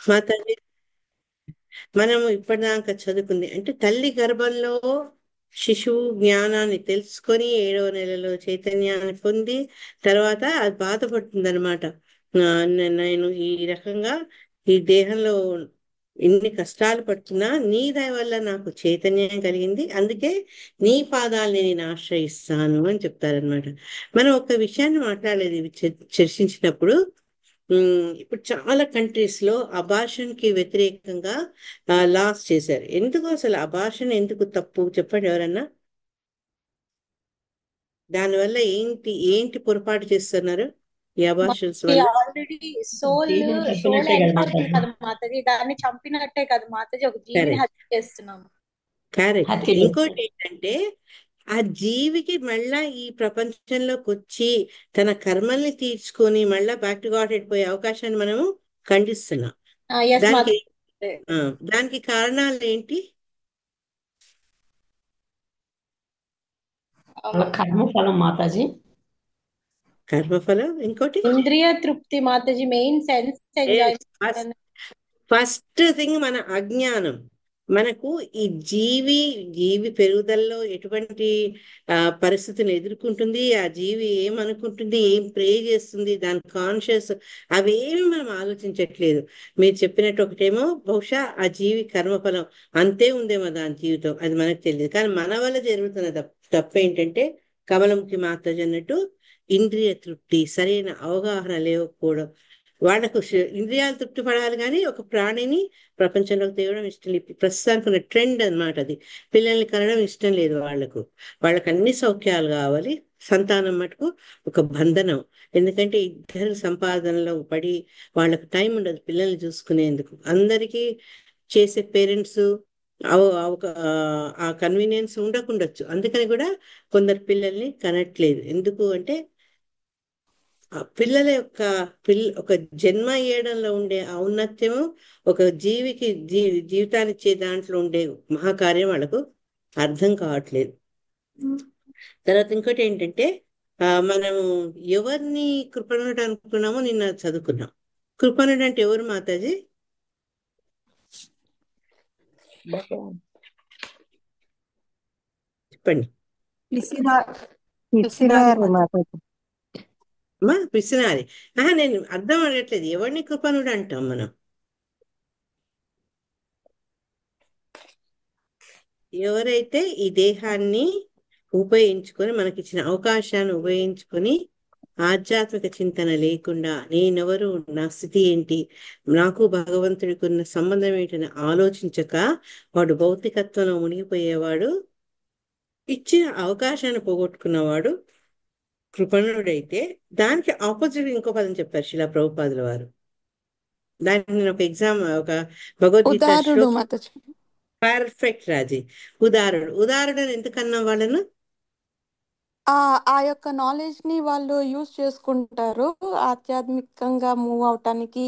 మా తల్లి మనము ఇప్పటిదాకా చదువుకుంది అంటే తల్లి గర్భంలో శిశువు జ్ఞానాన్ని తెలుసుకొని 7వ నెలలో చైతన్యాన్ని పొంది తర్వాత అది బాధపడుతుంది అనమాట. నేను ఈ రకంగా ఈ దేహంలో ఇన్ని కష్టాలు పడుతున్నా నీ దయ వల్ల నాకు చైతన్యం కలిగింది, అందుకే నీ పాదాలని నేను ఆశ్రయిస్తాను అని చెప్తారనమాట. మనం ఒక విషయాన్ని మాట్లాడలేదు ఇవి చర్చించినప్పుడు. ఇప్పుడు చాలా కంట్రీస్ లో అబార్షన్ కి వ్యతిరేకంగా లాస్ చేశారు. ఎందుకు అసలు అబార్షన్ ఎందుకు తప్పు చెప్పండి ఎవరన్నా. దానివల్ల ఏంటి ఏంటి పొరపాటు చేస్తున్నారు ఈ అబార్షన్స్ మనకి వల్ల? ఆల్రెడీ సోల్ జీవిని సోల్ చంపినట్టే కదా ఎంటర్ మాతాజీ. కాదు మాతాజీ, దాన్ని చంపినట్టే కదా మాతాజీ, ఒక జీవిని కరెక్ట్. హత్య చేస్తున్నాము. కరెక్ట్. హత్య ఇంకోటి చేస్తారు. ఏంటంటే ఆ జీవికి మళ్ళా ఈ ప్రపంచంలోకి వచ్చి తన కర్మల్ని తీర్చుకొని మళ్ళా బ్యాక్ టు గాడ్ పోయే అవకాశాన్ని మనము ఖండిస్తున్నాం. ఎస్ దానికి మాతాజీ. ఆ, దానికి కారణాలు ఏంటి? వాళ్ళ కర్మఫలం మాతాజీ. కర్మఫలం. ఇంకోటి ఇంద్రియ తృప్తి Mataji, main sense enjoyment. First thing మన అజ్ఞానం. మనకు ఈ జీవి పెరుగుదలలో ఎటువంటి పరిస్థితిని ఎదుర్కొంటుంది, ఆ జీవి ఏమనుకుంటుంది, ఏం ప్రే చేస్తుంది, దాని కాన్షియస్ అవేమి మనం ఆలోచించట్లేదు. మీరు చెప్పినట్టు ఒకటేమో బహుశా ఆ జీవి కర్మఫలం అంతే ఉందేమో దాని జీవితం, అది మనకు తెలియదు. కానీ మన వల్ల జరుగుతున్న తప్పు ఏంటంటే కమలంకి మాత్రం అన్నట్టు ఇంద్రియ తృప్తి, సరైన అవగాహన లేకపోవడం. వాళ్ళకు ఇంద్రియాలు తృప్తి పడాలి కానీ ఒక ప్రాణిని ప్రపంచంలోకి తేవడం ఇష్టం లేదు. ప్రస్తుతానికి ఉన్న ట్రెండ్ అన్నమాట అది. పిల్లల్ని కనడం ఇష్టం లేదు వాళ్ళకు. వాళ్ళకి అన్ని సౌఖ్యాలు కావాలి. సంతానం మటుకు ఒక బంధనం. ఎందుకంటే ఇద్దరు సంపాదనలో పడి వాళ్ళకు టైం ఉండదు పిల్లల్ని చూసుకునేందుకు. అందరికీ చేసే పేరెంట్స్ ఆ కన్వీనియన్స్ ఉండకుండొచ్చు. అందుకని కూడా కొందరు పిల్లల్ని కనట్లేదు. ఎందుకు అంటే ఆ పిల్లల యొక్క ఒక జన్మ ఇయ్యడంలో ఉండే ఔన్నత్యము, ఒక జీవికి జీవితాన్ని ఇచ్చే దాంట్లో ఉండే మహాకార్యం వాళ్ళకు అర్థం కావట్లేదు. తర్వాత ఇంకోటి ఏంటంటే మనము ఎవరిని కృపణుడు అనుకున్నామో నిన్న చదువుకున్నాం. కృపణుడు అంటే ఎవరు మాతాజీ? చెప్పండి. పిసినారి పిసినారి పిసినారి మాతాజీ. మాతాజీ. అమ్మా పిసినారి. నేను అర్థం అడగట్లేదు, ఎవరిని కృపణుడు అంటాం మనం? ఎవరైతే ఈ దేహాన్ని ఉపయోగించుకొని మనకిచ్చిన అవకాశాన్ని ఉపయోగించుకొని ఆధ్యాత్మిక చింతన లేకుండా నేనెవరు, నా స్థితి ఏంటి, నాకు భగవంతుడికి ఉన్న సంబంధం ఏంటని ఆలోచించక వాడు భౌతికత్వంలో మునిగిపోయేవాడు, ఇచ్చిన అవకాశాన్ని పోగొట్టుకున్నవాడు కృపణుడైతే. దానికి ఆపోజిట్ ఇంకో పదం చెప్పారు శిలా ప్రభుపాదుల వారు. దానికి నేను ఒక భగవద్గీత ఉదారుడు శ్లోకం. మాతాజీ. పర్ఫెక్ట్ రాజీ. ఉదారుడు. ఉదారుడు అని ఎందుకన్నా వాళ్ళను? ఆ ఆ యొక్క నాలెడ్జ్ ని వాళ్ళు యూజ్ చేసుకుంటారు, ఆధ్యాత్మికంగా మూవ్ అవటానికి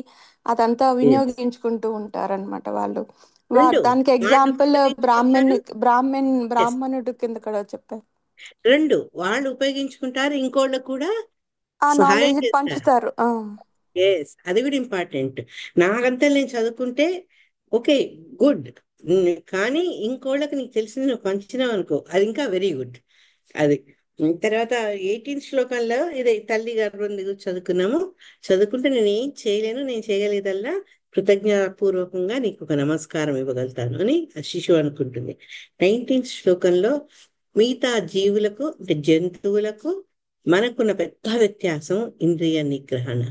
అదంతా Yes. వినియోగించుకుంటూ ఉంటారన్నమాట వాళ్ళు. రెండు దానికి వాళ్ళు ఎగ్జాంపుల్ ఉపయోగించుకుంటారు. Yes. బ్రాహ్మణుడు కింద కూడా చెప్పారు. రెండు వాళ్ళు ఉపయోగించుకుంటారు, ఇంకోళ్ళు కూడా ఆ సహాయం నాలెడ్జ్ చేస్తారు. పంచుతారు. ఎస్, అది కూడా ఇంపార్టెంట్. నాకంతా నేను చదువుకుంటే ఓకే, గుడ్. కానీ ఇంకోళ్ళకి నీకు తెలిసింది నువ్వు పంచినావు అనుకో, అది ఇంకా వెరీ గుడ్. అది. తర్వాత 18వ శ్లోకంలో ఇదే తల్లి గర్భం దిగులు చదువుకున్నాము. చదువుకుంటే నేను ఏం చేయలేను, నేను చేయగలిగేదల్లా కృతజ్ఞతాపూర్వకంగా నీకు ఒక నమస్కారం ఇవ్వగలుగుతాను అని ఆ శిశువు అనుకుంటుంది. 19వ శ్లోకంలో మిగతా జీవులకు అంటే జంతువులకు మనకున్న పెద్ద వ్యత్యాసం ఇంద్రియ నిగ్రహణ.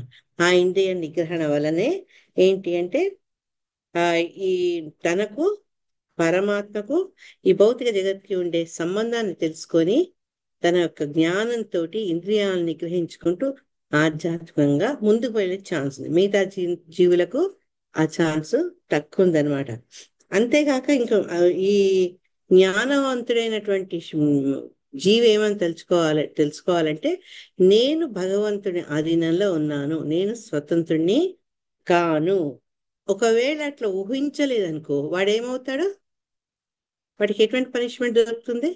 ఆ ఇంద్రియ నిగ్రహణ వలనే ఏంటి అంటే ఆ ఈ తనకు పరమాత్మకు ఈ భౌతిక జగత్కి ఉండే సంబంధాన్ని తెలుసుకొని తన యొక్క జ్ఞానంతో ఇంద్రియాలను నిగ్రహించుకుంటూ ఆధ్యాత్మికంగా ముందుకు వెళ్ళే ఛాన్స్ ఉంది. మిగతా జీవులకు ఆ ఛాన్స్ తక్కువ ఉందన్నమాట. అంతేకాక ఇంకా ఈ జ్ఞానవంతుడైనటువంటి జీవి ఏమని తెలుసుకోవాలంటే నేను భగవంతుని ఆధీనంలో ఉన్నాను, నేను స్వతంత్రుణ్ణి కాను. ఒకవేళ అట్లా ఊహించలేదనుకో వాడేమవుతాడు? వాడికి ఎటువంటి పనిష్మెంట్ దొరుకుతుంది?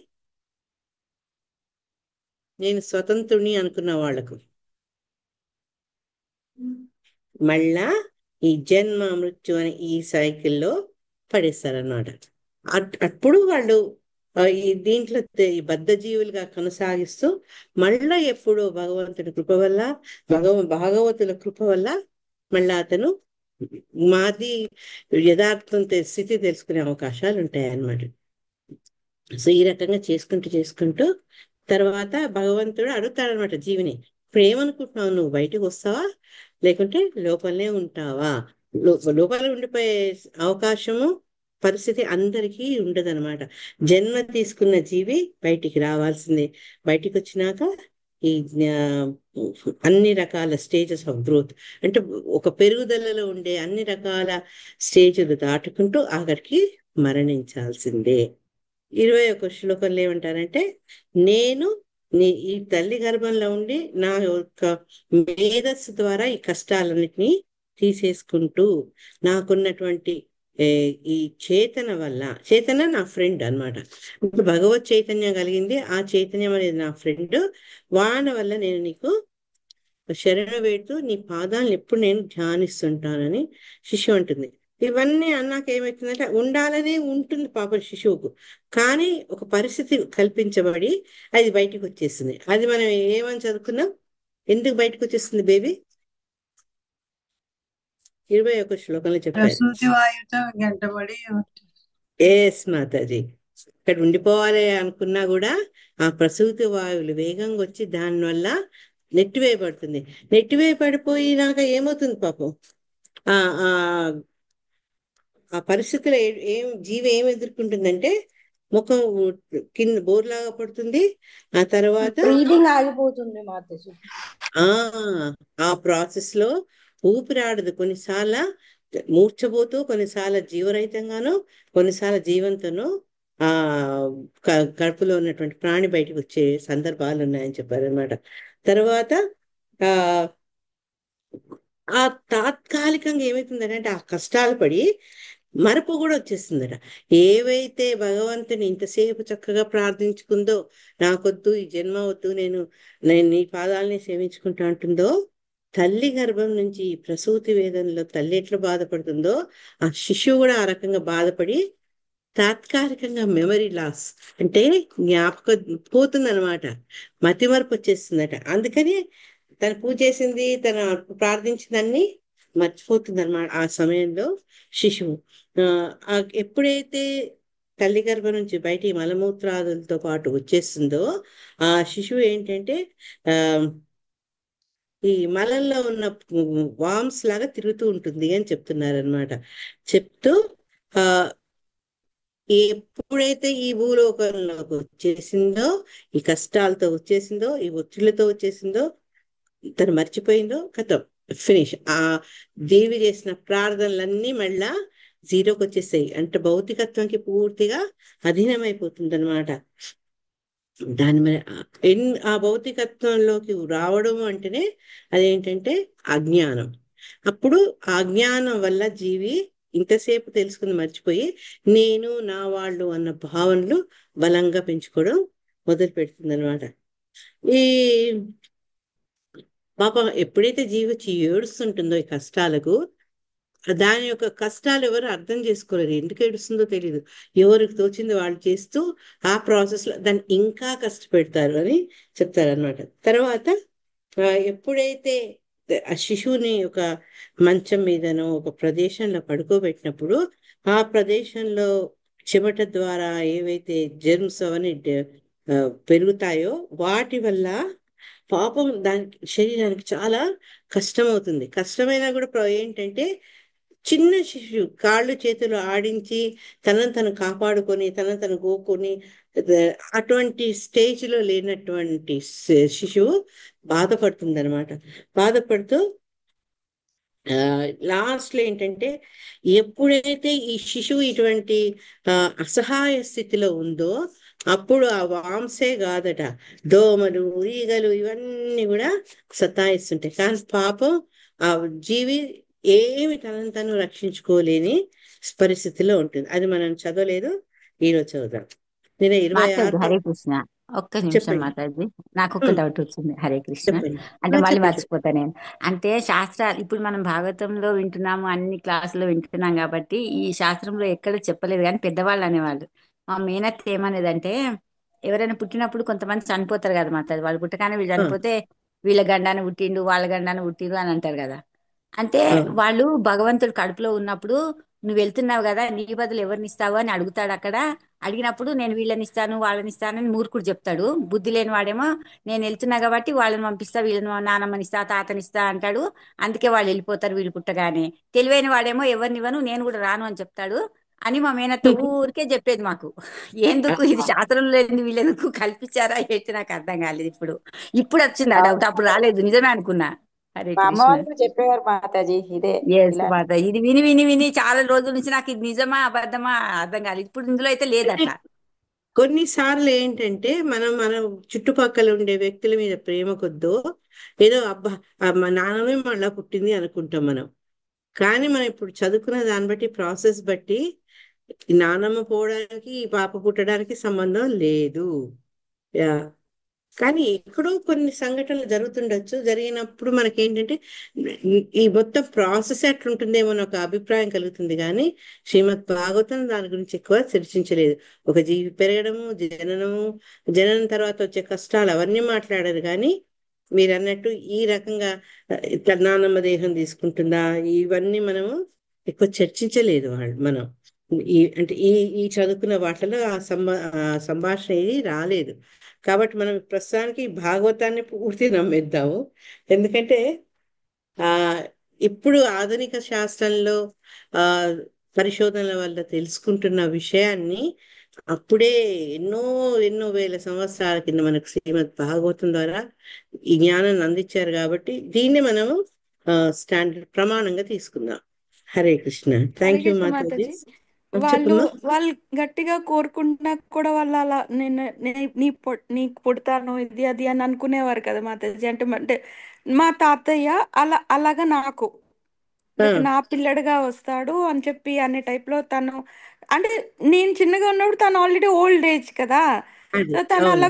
నేను స్వతంత్రుని అనుకున్న వాళ్లకు మళ్ళా ఈ జన్మ మృత్యు అనే ఈ సైకిల్లో పడేస్తారన్నమాట. అప్పుడు వాళ్ళు ఈ దీంట్లో ఈ బద్ధ జీవులుగా కొనసాగిస్తూ మళ్ళా ఎప్పుడో భగవంతుడి కృప వల్ల భాగవతుల కృప వల్ల మళ్ళా అతను మాది యథార్థం స్థితి తెలుసుకునే అవకాశాలు ఉంటాయి అన్నమాట. సో ఈ రకంగా చేసుకుంటూ తర్వాత భగవంతుడు అడుగుతాడనమాట జీవిని, ఇప్పుడు ఏమనుకుంటున్నావు, నువ్వు బయటకు వస్తావా లేకుంటే లోపలనే ఉంటావా? లోపల ఉండిపోయే అవకాశము పరిస్థితి అందరికీ ఉండదన్నమాట. జన్మ తీసుకున్న జీవి బయటికి రావాల్సిందే. బయటికి వచ్చినాక ఈ అన్ని రకాల స్టేజెస్ ఆఫ్ గ్రోత్, అంటే ఒక పెరుగుదలలో ఉండే అన్ని రకాల స్టేజ్లు దాటుకుంటూ ఆఖరికి మరణించాల్సిందే. 21వ శ్లోకంలో ఏమంటారంటే, నేను ఈ తల్లి గర్భంలో ఉండి నా యొక్క మేధస్సు ద్వారా ఈ కష్టాలన్నిటినీ తీసేసుకుంటూ నాకున్నటువంటి ఈ చేతన వల్ల, చేతన నా ఫ్రెండ్ అన్నమాట. ఇప్పుడు భగవత్ చైతన్యం కలిగింది, ఆ చైతన్యం అనేది నా ఫ్రెండ్, వాని వల్ల నేను నీకు శరణ వేడుతూ నీ పాదాలను ఎప్పుడు నేను ధ్యానిస్తుంటానని శిశువు అంటుంది. ఇవన్నీ అన్నాక ఏమవుతుందంటే, ఉండాలనే ఉంటుంది పాప శిశువుకు, కానీ ఒక పరిస్థితి కల్పించబడి అది బయటకు వచ్చేస్తుంది. అది మనం ఏమని చదువుకున్నాం, ఎందుకు బయటకు వచ్చేస్తుంది బేబీ? 21వ శ్లోకంలో చెప్పారు. ప్రసూతి వాయువుతో గంటబడి ఎస్ మాతాజీ, ఇక్కడ ఉండిపోవాలి అనుకున్నా కూడా ఆ ప్రసూతి వాయువులు వేగంగా వచ్చి దానివల్ల నెట్టివేయబడుతుంది. నెట్టివేయబడిపోయినాక ఏమవుతుంది పాపం, ఆ ఆ ఆ పరిస్థితిలో జీవి ఏం ఎదుర్కొంటుందంటే, ముఖం కింద బోర్లాగా పడుతుంది. ఆ తర్వాత బ్రీదింగ్ ఆగిపోతుంది మాతాజీ. ఆ ప్రాసెస్ లో ఊపిరాడదు. కొన్నిసార్లు మూర్ఛపోతూ, కొన్నిసార్లు జీవరహితంగాను, కొన్నిసార్లు జీవంతోనూ ఆ కడుపులో ఉన్నటువంటి ప్రాణి బయటకు వచ్చే సందర్భాలు ఉన్నాయని చెప్పారనమాట. తర్వాత ఆ ఆ తాత్కాలికంగా ఏమవుతుందంటే, ఆ కష్టాలు పడి మరపు కూడా వచ్చేస్తుందట. ఏవైతే భగవంతుని ఇంతసేపు చక్కగా ప్రార్థించుకుందో, నాకొద్దు ఈ జన్మ వద్దు, నేను నీ పాదాలని సేవించుకుంటా అంటుందో, తల్లి గర్భం నుంచి ప్రసూతి వేదనలో తల్లి ఎట్లా బాధపడుతుందో ఆ శిశువు కూడా ఆ రకంగా బాధపడి తాత్కాలికంగా మెమరీ లాస్, అంటే జ్ఞాపకం పోతుందన్నమాట, మతిమరుపు వచ్చేస్తుందట. అందుకని తను పూజ చేసింది, తను ప్రార్థించిందన్నీ మర్చిపోతుంది అనమాట ఆ సమయంలో శిశువు. ఎప్పుడైతే తల్లి గర్భం నుంచి బయటికి మలమూత్రాదులతో పాటు వచ్చేస్తుందో, ఆ శిశువు ఏంటంటే ఈ మలంలో ఉన్న వామ్స్ లాగా తిరుగుతూ ఉంటుంది అని చెప్తున్నారనమాట. చెప్తూ ఆ ఎప్పుడైతే ఈ భూలోకంలోకి వచ్చేసిందో, ఈ కష్టాలతో వచ్చేసిందో, ఈ ఒత్తిళ్లతో వచ్చేసిందో, తను మర్చిపోయిందో, కథం ఫినిష్. ఆ దేవి చేసిన ప్రార్థనలన్నీ మళ్ళా జీరోకి వచ్చేసాయి. అంటే భౌతికత్వంకి పూర్తిగా అధీనమైపోతుంది అనమాట. దాని మరి ఆ భౌతికత్వంలోకి రావడం అంటేనే అదేంటంటే అజ్ఞానం. అప్పుడు ఆ అజ్ఞానం వల్ల జీవి ఇంతసేపు తెలుసుకుని మర్చిపోయి నేను నా వాళ్ళు అన్న భావనలు బలంగా పెంచుకోవడం మొదలు పెడుతుంది అనమాట. ఈ పాప ఎప్పుడైతే జీవి వచ్చి ఏడుస్తుంటుందో ఈ కష్టాలకు, దాని యొక్క కష్టాలు ఎవరు అర్థం చేసుకోలేరు, ఎందుకు ఏడుస్తుందో తెలియదు, ఎవరికి తోచింది వాళ్ళు చేస్తూ ఆ ప్రాసెస్ లో దాన్ని ఇంకా కష్టపెడతారు అని చెప్తారనమాట. తర్వాత ఎప్పుడైతే ఆ శిశువుని ఒక మంచం మీదనో ఒక ప్రదేశంలో పడుకోబెట్టినప్పుడు, ఆ ప్రదేశంలో చెమట ద్వారా ఏవైతే జెర్మ్స్ అవన్నీ పెరుగుతాయో వాటి వల్ల పాపం దానికి శరీరానికి చాలా కష్టమవుతుంది. కష్టమైనా కూడా ఏంటంటే, చిన్న శిశువు కాళ్ళు చేతులు ఆడించి తనను తను కాపాడుకొని తనను తను గోకొని అటువంటి స్టేజ్ లో లేనటువంటి శిశువు బాధపడుతుంది అనమాట. బాధపడుతూ లాస్ట్ లో ఏంటంటే, ఎప్పుడైతే ఈ శిశువు ఇటువంటి అసహాయ స్థితిలో ఉందో అప్పుడు ఆ వాంసే కాదట, దోమలు ఈగలు ఇవన్నీ కూడా సతాయిస్తుంటాయి. కానీ పాపం ఆ జీవి ఏమి తనను తను రక్షించుకోలేని పరిస్థితిలో ఉంటుంది. అది మనం చదవలేదు, ఈరోజు చదువుదాం. నేను 26 హరే కృష్ణ. ఒక్క నిమిషం చెప్పండి. మాతాజీ, నాకు ఒక్క డౌట్ వచ్చింది. హరే కృష్ణ. చెప్పండి. అంటే మళ్ళీ చెప్పండి. మర్చిపోతా నేను. అంటే శాస్త్రాలు ఇప్పుడు మనం భాగవతంలో వింటున్నాము, అన్ని క్లాసులో వింటున్నాం కాబట్టి ఈ శాస్త్రంలో ఎక్కడ చెప్పలేదు, కానీ పెద్దవాళ్ళు అనేవాళ్ళు. మా మేనత్త ఏమనేదంటే, ఎవరైనా పుట్టినప్పుడు కొంతమంది చనిపోతారు కదా మాతాజీ, వాళ్ళు పుట్టగానే వీళ్ళు ఆ, చనిపోతే వీళ్ళ గండాన్ని పుట్టిండు, వాళ్ళ గండాన్ని పుట్టిండు అని అంటారు కదా. అంటే ఆ, వాళ్ళు భగవంతుడు కడుపులో ఉన్నప్పుడు నువ్వు వెళ్తున్నావు కదా, నీ బదులు ఎవరిని ఇస్తావు అని అడుగుతాడు అక్కడ. అడిగినప్పుడు నేను వీళ్ళని ఇస్తాను వాళ్ళని ఇస్తానని మూర్ఖుడు చెప్తాడు. బుద్ధి లేని వాడేమో నేను వెళ్తున్నా కాబట్టి వాళ్ళని పంపిస్తా, వీళ్ళని నానమ్మని ఇస్తా, తాతని ఇస్తా అంటాడు. అందుకే వాళ్ళు వెళ్ళిపోతారు వీళ్ళు పుట్టగానే. తెలివైన వాడేమో ఎవరిని ఇవ్వను, నేను కూడా రాను అని చెప్తాడు అని మా మేనత్త ఊరికే చెప్పేది మాకు. ఎందుకు ఇది శాస్త్రంలో లేని వీళ్ళెందుకు కల్పించారా ఏంటి నాకు అర్థం కాలేదు. ఇప్పుడు ఇప్పుడు వచ్చింది ఆ డౌట్, అప్పుడు రాలేదు, నిజమే అనుకున్నా. హరే మా అమ్మ కృష్ణ. వాళ్ళు కూడా చెప్పేవారు మాతాజీ ఇదే ఎస్ ఇలా. మాత, ఇది విని విని విని చాలా రోజుల నుంచి నాకు ఇది నిజమా అబద్ధమా అర్థం కాలేదు. ఇప్పుడు ఇందులో అయితే లేదు అంటే అట్లా. కొన్నిసార్లు ఏంటంటే మన చుట్టుపక్కల ఉండే వ్యక్తుల మీద ప్రేమ కొద్దో ఏదో అబ్బా మా నాన్నమే మళ్ళా పుట్టింది అనుకుంటాం మనం. కానీ మనం ఇప్పుడు చదువుకున్న దాన్ని బట్టి ప్రాసెస్ బట్టి ఈ నానమ్మ పోవడానికి ఈ పాప పుట్టడానికి సంబంధం లేదు. యా. కానీ ఎక్కడో కొన్ని సంఘటనలు జరుగుతుండొచ్చు. జరిగినప్పుడు మనకేంటంటే ఈ మొత్తం ప్రాసెస్ ఎట్లుంటుందేమో అని ఒక అభిప్రాయం కలుగుతుంది. కానీ శ్రీమద్ భాగవతం దాని గురించి ఎక్కువ చర్చించలేదు. ఒక జీవి పెరగడము, జననము, జననం తర్వాత వచ్చే కష్టాలు అవన్నీ మాట్లాడారు. కానీ మీరు అన్నట్టు ఈ రకంగా ఇట్లా నానమ్మ దేహం తీసుకుంటుందా, ఇవన్నీ మనము ఎక్కువ చర్చించలేదు మనం. అంటే ఈ చదువుకున్న వాటిలో ఆ సంభాషణ ఇది రాలేదు. కాబట్టి మనం ప్రస్తుతానికి భాగవతాన్ని పూర్తి నమ్మేద్దాము. ఎందుకంటే ఆ ఇప్పుడు ఆధునిక శాస్త్రంలో ఆ పరిశోధనల వల్ల తెలుసుకుంటున్న విషయాన్ని అప్పుడే ఎన్నో ఎన్నో వేల సంవత్సరాల కింద మనకు శ్రీమద్ భాగవతం ద్వారా ఈ జ్ఞానాన్ని అందించారు. కాబట్టి దీన్ని మనము స్టాండర్డ్ ప్రమాణంగా తీసుకుందాం. హరే కృష్ణ. Hare thank you Krishna Mataji. మాతాజీ. వాళ్ళు చెప్పమ్మా. వాళ్ళు గట్టిగా కోరుకుంటున్నా కూడా వాళ్ళు అలా నేను నీకు పుడతాను ఇది అది అని అనుకునేవారు కదా మాతాజీ. అంటే మా తాతయ్య అలాగా నాకు ఆ, లైక్ నా పిల్లడిగా వస్తాడు అని చెప్పి అనే type లో తను, అంటే నేను చిన్నగా ఉన్నప్పుడు తను ఆల్రెడీ ఓల్డ్ ఏజ్ కదా. అది సో తను అవును.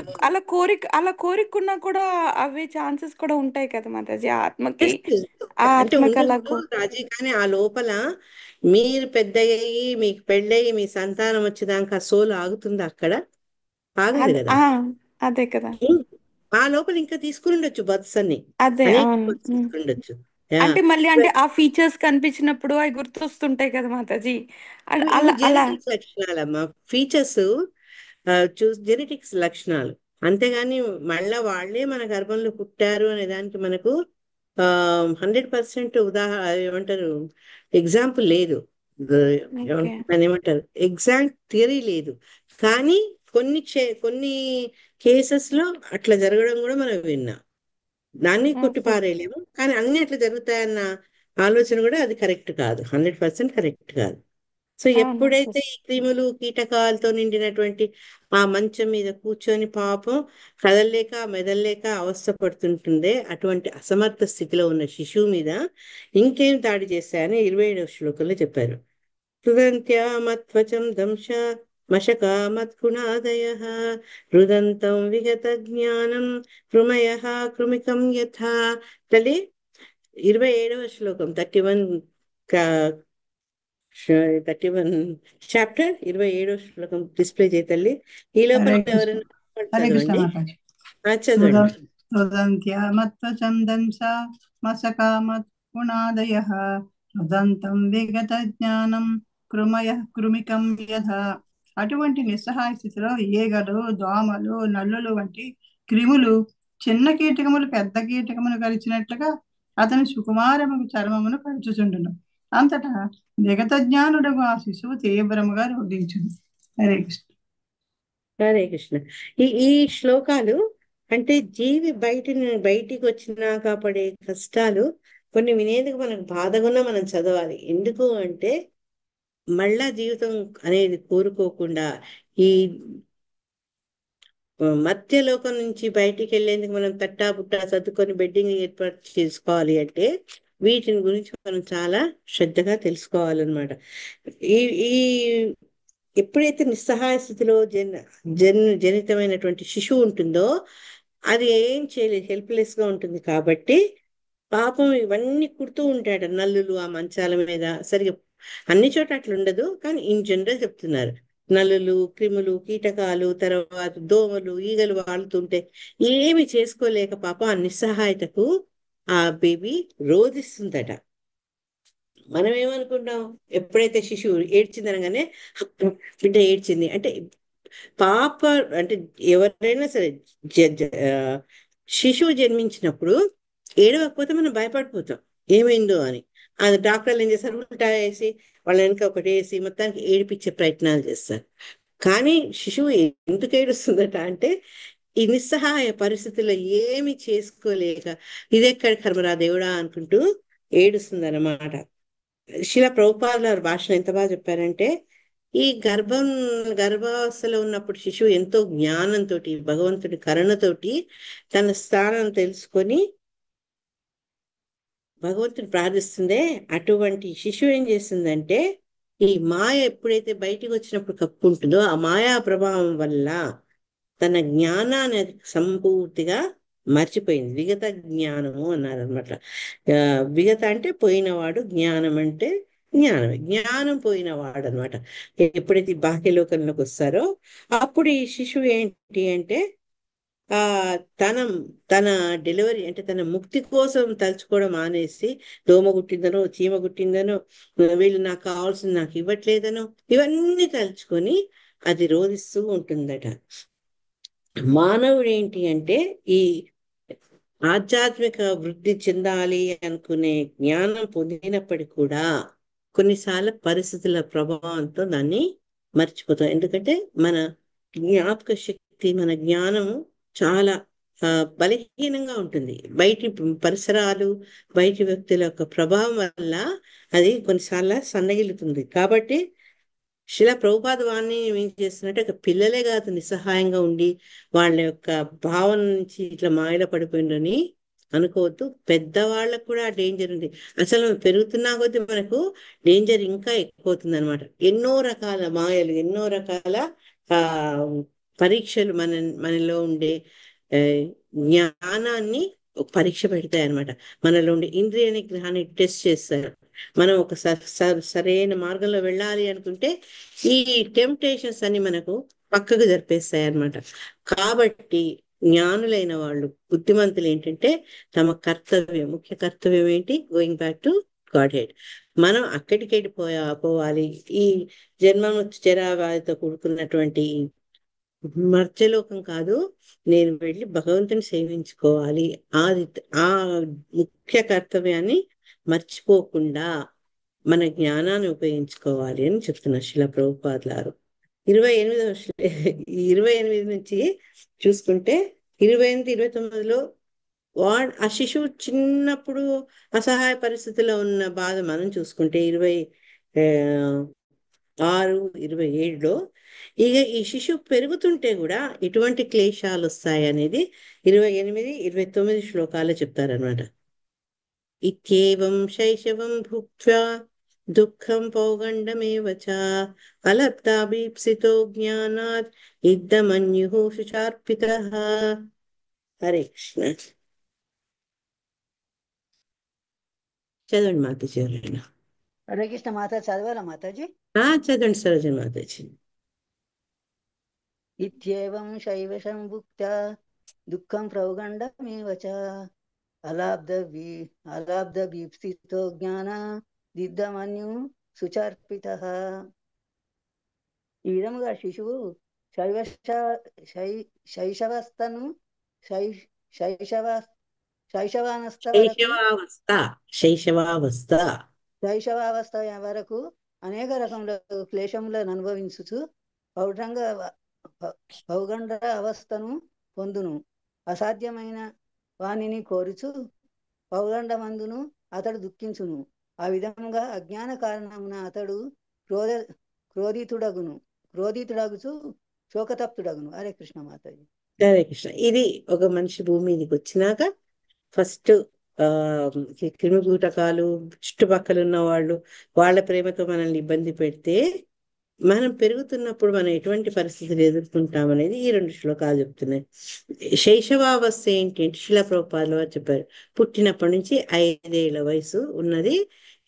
అలా కోరికున్నా కూడా అవే ఛాన్సెస్ కూడా ఉంటాయి కదా మాతాజీ. Yes, ఆ అంటే ఆత్మకి అలా ఉండొచ్చు రాజీ. కానీ ఆ లోపల మీరు పెద్దయ్యి మీకు పెళ్ళయి మీ సంతానం వచ్చేదాకా ఆ సోలు ఆగుతుంది అక్కడ? ఆగదు అదే కదా. అదే కదా. ఉం. ఆ లోపల ఇంకా తీసుకుని ఉండొచ్చు బర్త్స్ అన్ని, అదే అనేక అవును. బర్త్స్ తీసుకుని ఉండొచ్చు. యా. అంటే మళ్ళీ అంటే ఆ ఫీచర్స్ కనిపించినప్పుడు అవి గుర్తొస్తుంటాయి కదా మాతాజీ. ఇవి అలా అలా జెనెటిక్స్ లక్షణాలమ్మా. ఫీచర్స్ జెనెటిక్స్ లక్షణాలు. అంతేగాని మళ్ళా వాళ్ళే మన గర్భంలో పుట్టారు అనే దానికి మనకు 100% ఏమంటారు ఎగ్జాంపుల్ లేదు. ఓకే. దాన్ని ఏమంటారు ఎగ్జాక్ట్ థియరీ లేదు. కానీ కొన్ని కేసెస్ లో అట్లా జరగడం కూడా మనం విన్నాం. దాన్ని కొట్టి ఓకే. పారేయలేము. కానీ అన్ని అట్లా జరుగుతాయన్న ఆలోచన కూడా అది కరెక్ట్ కాదు, 100% కరెక్ట్ కాదు. సో అవును ఎప్పుడైతే సార్. ఈ క్రిములు కీటకాలతో నిండినటువంటి ఆ మంచం మీద కూర్చొని పాపం కదలలేక మెదలలేక అవస్థ పడుతుంటుందే, అటువంటి అసమర్థ స్థితిలో ఉన్న శిశువు మీద ఇంకేం దాడి చేస్తాయని 27వ శ్లోకంలో చెప్పారు. రుదంత్యామత్వచం దంశ మశకామత్కుణాదయ రుదంతం విగత జ్ఞానం కృమయ కృమికం యథా. తల్లి 27వ శ్లోకం 31 31 చాప్టర్ 27వ శ్లోకం డిస్ప్లే చేయ తల్లి. ఈ లోపల హరే కృష్ణ. ఎవరైనా హరే కృష్ణ చదవండి. మాతాజీ. చదవండి. రుదంత్యామత్వచందంస మసకామత్పుణాదయః రుదంతం విగత జ్ఞానం కృమికం యథ. అటువంటి నిస్సహాయ స్థితిలో ఈగలు, దోమలు, నల్లులు వంటి క్రిములు చిన్న కీటకములు పెద్ద కీటకమును కరిచినట్లుగా అతని సుకుమారముకు చర్మమును కరుచుచుండును. అంతటా విగత జ్ఞానుడగు ఆ శిశువు తీవ్రముగా రోధించును. హరే కృష్ణ. హరే కృష్ణ. ఈ శ్లోకాలు అంటే జీవి బయటికి వచ్చినాక పడే కష్టాలు కొన్ని వినేందుకు మనకు బాధగున్నా మనం చదవాలి. ఎందుకు అంటే మళ్ళా జీవితం అనేది కోరుకోకుండా ఈ మధ్యలోకం నుంచి బయటికి వెళ్ళేందుకు మనం తట్టా బుట్టా సర్దుకొని బెడ్డింగ్ ఏర్పాటు చేసుకోవాలి అంటే వీటిని గురించి మనం చాలా శ్రద్ధగా తెలుసుకోవాలన్నమాట. ఈ ఈ ఎప్పుడైతే నిస్సహాయ స్థితిలో జనితమైనటువంటి శిశువు ఉంటుందో అది ఏం చేయలేదు, హెల్ప్లెస్ గా ఉంటుంది. కాబట్టి పాపం ఇవన్నీ కుడుతూ ఉంటాడు, నల్లులు ఆ మంచాల మీద. సరిగా అన్ని చోట అట్లా ఉండదు, కానీ ఇన్ జనరల్ చెప్తున్నారు. నల్లులు, క్రిములు, కీటకాలు, తర్వాత దోమలు, ఈగలు వాళ్తుంటే ఏమి చేసుకోలేక పాపం ఆ నిస్సహాయతకు ఆ బేబీ రోధిస్తుందట. మనం ఏమనుకుంటాం, ఎప్పుడైతే శిశువు ఏడ్చిందనగానే "అబ్బో, బిడ్డ ఏడ్చింది" అంటే పాప అంటే ఎవరైనా సరే శిశువు జన్మించినప్పుడు ఏడవకపోతే మనం భయపడిపోతాం ఏమైందో అని. అది డాక్టర్లు ఏం చేస్తారు, ఉల్టా వేసి వాళ్ళ వెనక ఒకటి వేసి మొత్తానికి ఏడిపించే ప్రయత్నాలు చేస్తారు. కానీ శిశువు ఎందుకు ఏడుస్తుందట అంటే ఈ నిస్సహాయ పరిస్థితుల్లో ఏమి చేసుకోలేక ఇదెక్కడ కర్మరా దేవుడా అనుకుంటూ ఏడుస్తుంది అన్నమాట. శిల ప్రభుపాదుల వారి భాషను ఎంత బాగా చెప్పారంటే, ఈ గర్భావస్థలో ఉన్నప్పుడు శిశువు ఎంతో జ్ఞానంతో, భగవంతుడి కరుణతోటి తన స్థానం తెలుసుకొని భగవంతుని ప్రార్థిస్తుందే, అటువంటి శిశువు ఏం చేస్తుందంటే ఈ మాయ ఎప్పుడైతే బయటికి వచ్చినప్పుడు కప్పుకుంటుందో ఆ మాయా ప్రభావం వల్ల తన జ్ఞానాన్ని అది సంపూర్తిగా మర్చిపోయింది. విగత జ్ఞానము అన్నారు అనమాట. విగత అంటే పోయినవాడు, జ్ఞానం అంటే జ్ఞానమే, జ్ఞానం పోయినవాడు అనమాట. ఎప్పుడైతే ఈ బాహ్యలోకంలోకి వస్తారో అప్పుడు ఈ శిశువు ఏంటి అంటే ఆ తన తన డెలివరీ అంటే తన ముక్తి కోసం తలుచుకోవడం మానేసి, దోమ గుట్టిందనో, చీమ గుట్టిందనో, వీళ్ళు నాకు కావాల్సింది నాకు ఇవ్వట్లేదనో, ఇవన్నీ తలుచుకొని అది రోధిస్తూ ఉంటుందట. మానవుడు ఏంటి అంటే ఈ ఆధ్యాత్మిక వృద్ధి చెందాలి అనుకునే జ్ఞానం పొందినప్పటికీ కూడా కొన్నిసార్లు పరిస్థితుల ప్రభావంతో దాన్ని మర్చిపోతాం. ఎందుకంటే మన జ్ఞాపక శక్తి, మన జ్ఞానము చాలా బలహీనంగా ఉంటుంది. బయటి పరిసరాలు, బయటి వ్యక్తుల యొక్క ప్రభావం వల్ల అది కొన్నిసార్లు సన్నగిల్లుతుంది. కాబట్టి శిలా ప్రభుపాద వాణ్ణి ఏం చేస్తున్నట్టే ఒక పిల్లలే కాదు నిస్సహాయంగా ఉండి వాళ్ళ యొక్క భావన నుంచి ఇట్లా మాయలో పడిపోయిందని అనుకోవద్దు. పెద్దవాళ్ళకు కూడా డేంజర్ ఉంది. అసలు పెరుగుతున్నా కొద్దీ మనకు డేంజర్ ఇంకా ఎక్కువవుతుంది అనమాట. ఎన్నో రకాల మాయలు, ఎన్నో రకాల ఆ పరీక్షలు మనలో ఉండే ఆ, జ్ఞానాన్ని పరీక్ష పెడతాయి అనమాట. మనలో ఉండే ఇంద్రియ నిగ్రహాన్ని టెస్ట్ చేస్తారు. మనం ఒక సరైన మార్గంలో వెళ్ళాలి అనుకుంటే ఈ టెంప్టేషన్స్ అన్ని మనకు పక్కకు జరిపేస్తాయి అన్నమాట. కాబట్టి జ్ఞానులైన వాళ్ళు, బుద్ధిమంతులు ఏంటంటే తమ కర్తవ్యం, ముఖ్య కర్తవ్యం ఏంటి, going back to God head. మనం అక్కడికి పోవాలి. ఈ జన్మము జరావారితో కూడుకున్నటువంటి మర్త్యలోకం కాదు, నేను వెళ్ళి భగవంతుని సేవించుకోవాలి. అది ఆ ముఖ్య కర్తవ్యాన్ని మర్చిపోకుండా మన జ్ఞానాన్ని ఉపయోగించుకోవాలి అని చెప్తున్నారు శిలా ప్రభుపాదులారు. 28 నుంచి చూసుకుంటే 28-29లో ఆ శిశువు చిన్నప్పుడు అసహాయ పరిస్థితిలో ఉన్న బాధ మనం చూసుకుంటే 26-27లో ఇక ఈ శిశువు పెరుగుతుంటే కూడా ఎటువంటి క్లేశాలు వస్తాయి అనేది 28-29 శ్లోకాలు చెప్తారనమాట. ఇత్యేవం శైశవం భుక్త్వా దుఃఖం పౌగండమేవ చ అలబ్ధాభీప్సితో జ్ఞానాత్ ఇద్దమన్యుః శుచార్పితః. హరే కృష్ణ. చదవండి మాతాజీ ఎవరైనా. హరే కృష్ణ మాత చదవాలా మాతాజీ? చదవండి సరోజన మాతాజీ. ఇత్యేవం శైవ సంభుక్త దుఃఖం ప్రౌగండమేవ చ అలాబ్ధ వీప్సితో జ్ఞాన దిద్దమన్యు సుచార్పితః. ఈ విధముగా శిశువు శైశవావస్థను శైశవానస్థ శైశవావస్థ వరకు అనేక రకముల క్లేశములను అనుభవించుచు పౌగండ అవస్థను పొందును. అసాధ్యమైన వాణిని కోరుచు పౌగండమందును అతడు దుఃఖించును. ఆ విధముగా అజ్ఞాన కారణమున అతడు క్రోధితుడగుచు శోకతప్తుడగును. హరే కృష్ణ మాతాజీ. హరే కృష్ణ. ఇది ఒక మనిషి భూమి మీదకి వచ్చినాక ఫస్ట్ క్రిమికూటకాలు చుట్టుపక్కల ఉన్న వాళ్ళు వాళ్ళ ప్రేమతో మనల్ని ఇబ్బంది పెడితే మనం పెరుగుతున్నప్పుడు మనం ఎటువంటి పరిస్థితులు ఎదుర్కొంటాం అనేది ఈ రెండు శ్లోకాలు చెప్తున్నాయి. శైశవావస్థ ఏంటి అంటే శిలా ప్రభుపాదుల వారు చెప్పారు, పుట్టినప్పటి నుంచి 5 ఏళ్ల వయసు ఉన్నది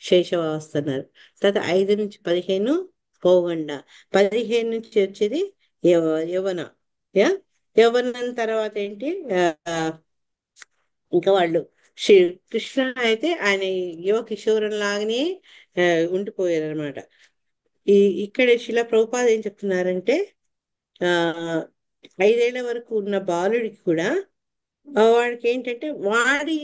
శైశవావస్థ అన్నారు. తర్వాత 5 నుంచి 15 పౌగండ, 15 నుంచి వచ్చేది యవన. యవనం తర్వాత ఏంటి ఇంకా వాళ్ళు శ్రీ కృష్ణ అయితే ఆయన యువ కిషోరం లాగానే ఉండిపోయారు అనమాట. ఇక్కడ శిలా ప్రభుపాద ఏం చెప్తున్నారంటే ఆ 5 ఏళ్ల వరకు ఉన్న బాలుడికి కూడా వాడికి ఏంటంటే వాడి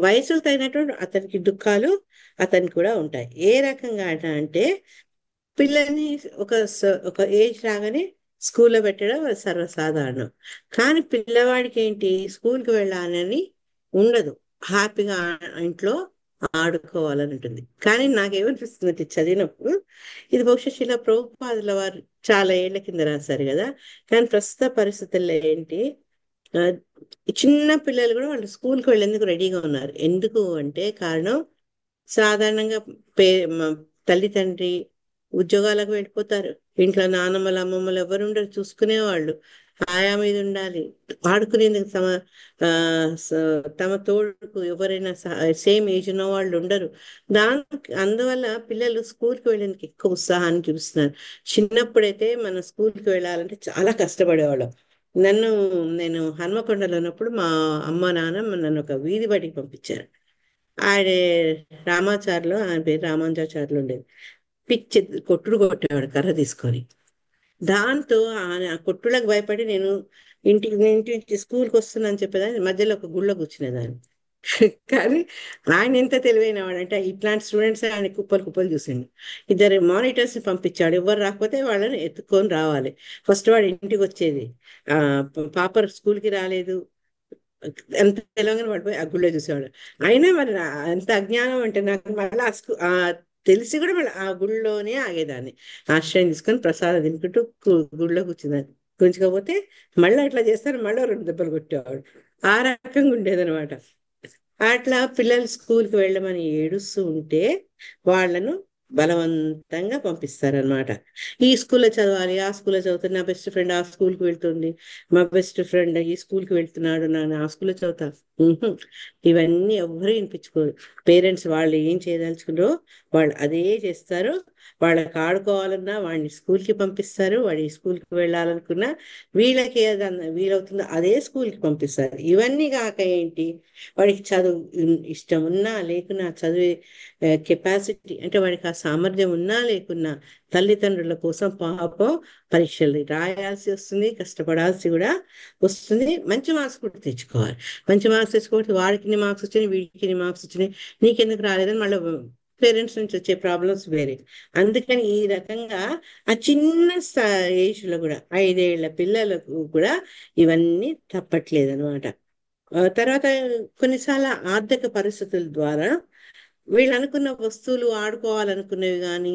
వయసుకు తగినటువంటి అతనికి దుఃఖాలు అతనికి కూడా ఉంటాయి. ఏ రకంగా అంటే పిల్లల్ని ఒక ఏజ్ రాగానే స్కూల్లో పెట్టడం సర్వసాధారణం. కానీ పిల్లవాడికి ఏంటి స్కూల్కి వెళ్ళాలని ఉండదు, హ్యాపీగా ఇంట్లో ఆడుకోవాలని ఉంటుంది. కానీ నాకేమనిపిస్తుంది చదివినప్పుడు, ఇది బహుశా శిలా ప్రభుపాదుల వారు చాలా ఏళ్ల కింద రాశారు కదా, కానీ ప్రస్తుత పరిస్థితుల్లో ఏంటి చిన్న పిల్లలు కూడా వాళ్ళు స్కూల్కి వెళ్ళేందుకు రెడీగా ఉన్నారు. ఎందుకు అంటే కారణం సాధారణంగా తల్లి తండ్రి ఉద్యోగాలకు వెళ్ళిపోతారు, ఇంట్లో నాన్నమ్మలు అమ్మమ్మలు ఎవరు ఉండరు చూసుకునేవాళ్ళు, ఆయా మీద ఉండాలి, ఆడుకునేందుకు తమ తోడుకు ఎవరైనా సేమ్ ఏజ్ ఉన్న వాళ్ళు ఉండరు. అందువల్ల పిల్లలు స్కూల్కి వెళ్ళేందుకు ఎక్కువ ఉత్సాహాన్ని చూపిస్తున్నారు. చిన్నప్పుడైతే మన స్కూల్కి వెళ్ళాలంటే చాలా కష్టపడేవాళ్ళం. నేను హన్మకొండలో ఉన్నప్పుడు మా అమ్మ నాన్న నన్ను ఒక వీధి బడికి పంపించారు. ఆయన రామాచార్యులు, ఆయన పేరు రామాంజాచార్యులు ఉండేది. పిచ్చి కొట్టుడు కొట్టేవాడు కర్ర తీసుకొని. దాంతో ఆ కొట్టులకు భయపడి నేను ఇంటి నుంచి స్కూల్కి వస్తున్నాను చెప్పేదాన్ని, మధ్యలో ఒక గుళ్ళో కూర్చునేదాన్ని. కానీ ఆయన ఎంత తెలివైన వాడంటే ఇట్లాంటి స్టూడెంట్స్ ఆయన కుప్పలు కుప్పలు చూసిండు. 2 మానిటర్స్ పంపించాడు, ఎవరు రాకపోతే వాళ్ళని ఎత్తుకొని రావాలి. ఫస్ట్ వాడు ఇంటికి వచ్చేది పాపర్ స్కూల్కి రాలేదు ఎంత తెలంగాణ పడిపోయి ఆ గుళ్ళో చూసేవాడు. అయినా మరి అంత అజ్ఞానం అంటే నాకు మళ్ళీ తెలిసి కూడా మళ్ళీ ఆ గుళ్ళోనే ఆగేదాన్ని. ఆశ్రయం తీసుకొని ప్రసాదం తినుకుంటూ గుళ్ళో కూర్చుందాన్ని. కూర్చుకోకపోతే మళ్ళీ అట్లా చేస్తాను, మళ్ళీ 2 దెబ్బలు కొట్టేవాడు. ఆ రకంగా ఉండేదనమాట. అట్లా పిల్లలు స్కూల్కి వెళ్ళమని ఏడుస్తూ ఉంటే వాళ్ళను బలవంతంగా పంపిస్తారనమాట. ఈ స్కూల్లో చదవాలి, ఆ స్కూల్లో చదువుతుంది, నా బెస్ట్ ఫ్రెండ్ ఆ స్కూల్కి వెళ్తుంది, మా బెస్ట్ ఫ్రెండ్ ఈ స్కూల్కి వెళ్తున్నాడు, నేను ఆ స్కూల్లో చదువుతా. ఇవన్నీ ఎవరు వినిపించుకోరు. పేరెంట్స్ వాళ్ళు ఏం చేయదలుచుకున్నారో వాళ్ళు అదే చేస్తారు. వాళ్ళకి ఆడుకోవాలన్నా వాడిని స్కూల్కి పంపిస్తారు, వాడి స్కూల్కి వెళ్ళాలనుకున్నా వీళ్ళకి ఏదన్నా వీలవుతుందో అదే స్కూల్కి పంపిస్తారు. ఇవన్నీ కాక ఏంటి, వాడికి చదువు ఇష్టం ఉన్నా లేకున్నా, చదివే కెపాసిటీ అంటే వాడికి ఆ సామర్థ్యం ఉన్నా లేకున్నా తల్లిదండ్రుల కోసం పాపం పరీక్షలు రాయాల్సి వస్తుంది, కష్టపడాల్సి కూడా వస్తుంది. మంచి మార్క్స్ కూడా తెచ్చుకోవాలి. మంచి మార్క్స్ తెచ్చుకోవచ్చు, వాడికి ఇన్ని మార్క్స్ వచ్చినాయి, వీడికి ఇన్ని మార్క్స్ వచ్చినాయి, నీకెందుకు రాలేదని మళ్ళీ పేరెంట్స్ నుంచి వచ్చే ప్రాబ్లమ్స్ వేరే. అందుకని ఈ రకంగా ఆ చిన్న ఏజ్ లో కూడా 5 ఏళ్ల పిల్లలకు కూడా ఇవన్నీ తప్పట్లేదు అనమాట. తర్వాత కొన్నిసార్లు ఆర్థిక పరిస్థితుల ద్వారా వీళ్ళు అనుకున్న వస్తువులు ఆడుకోవాలనుకునేవి కానీ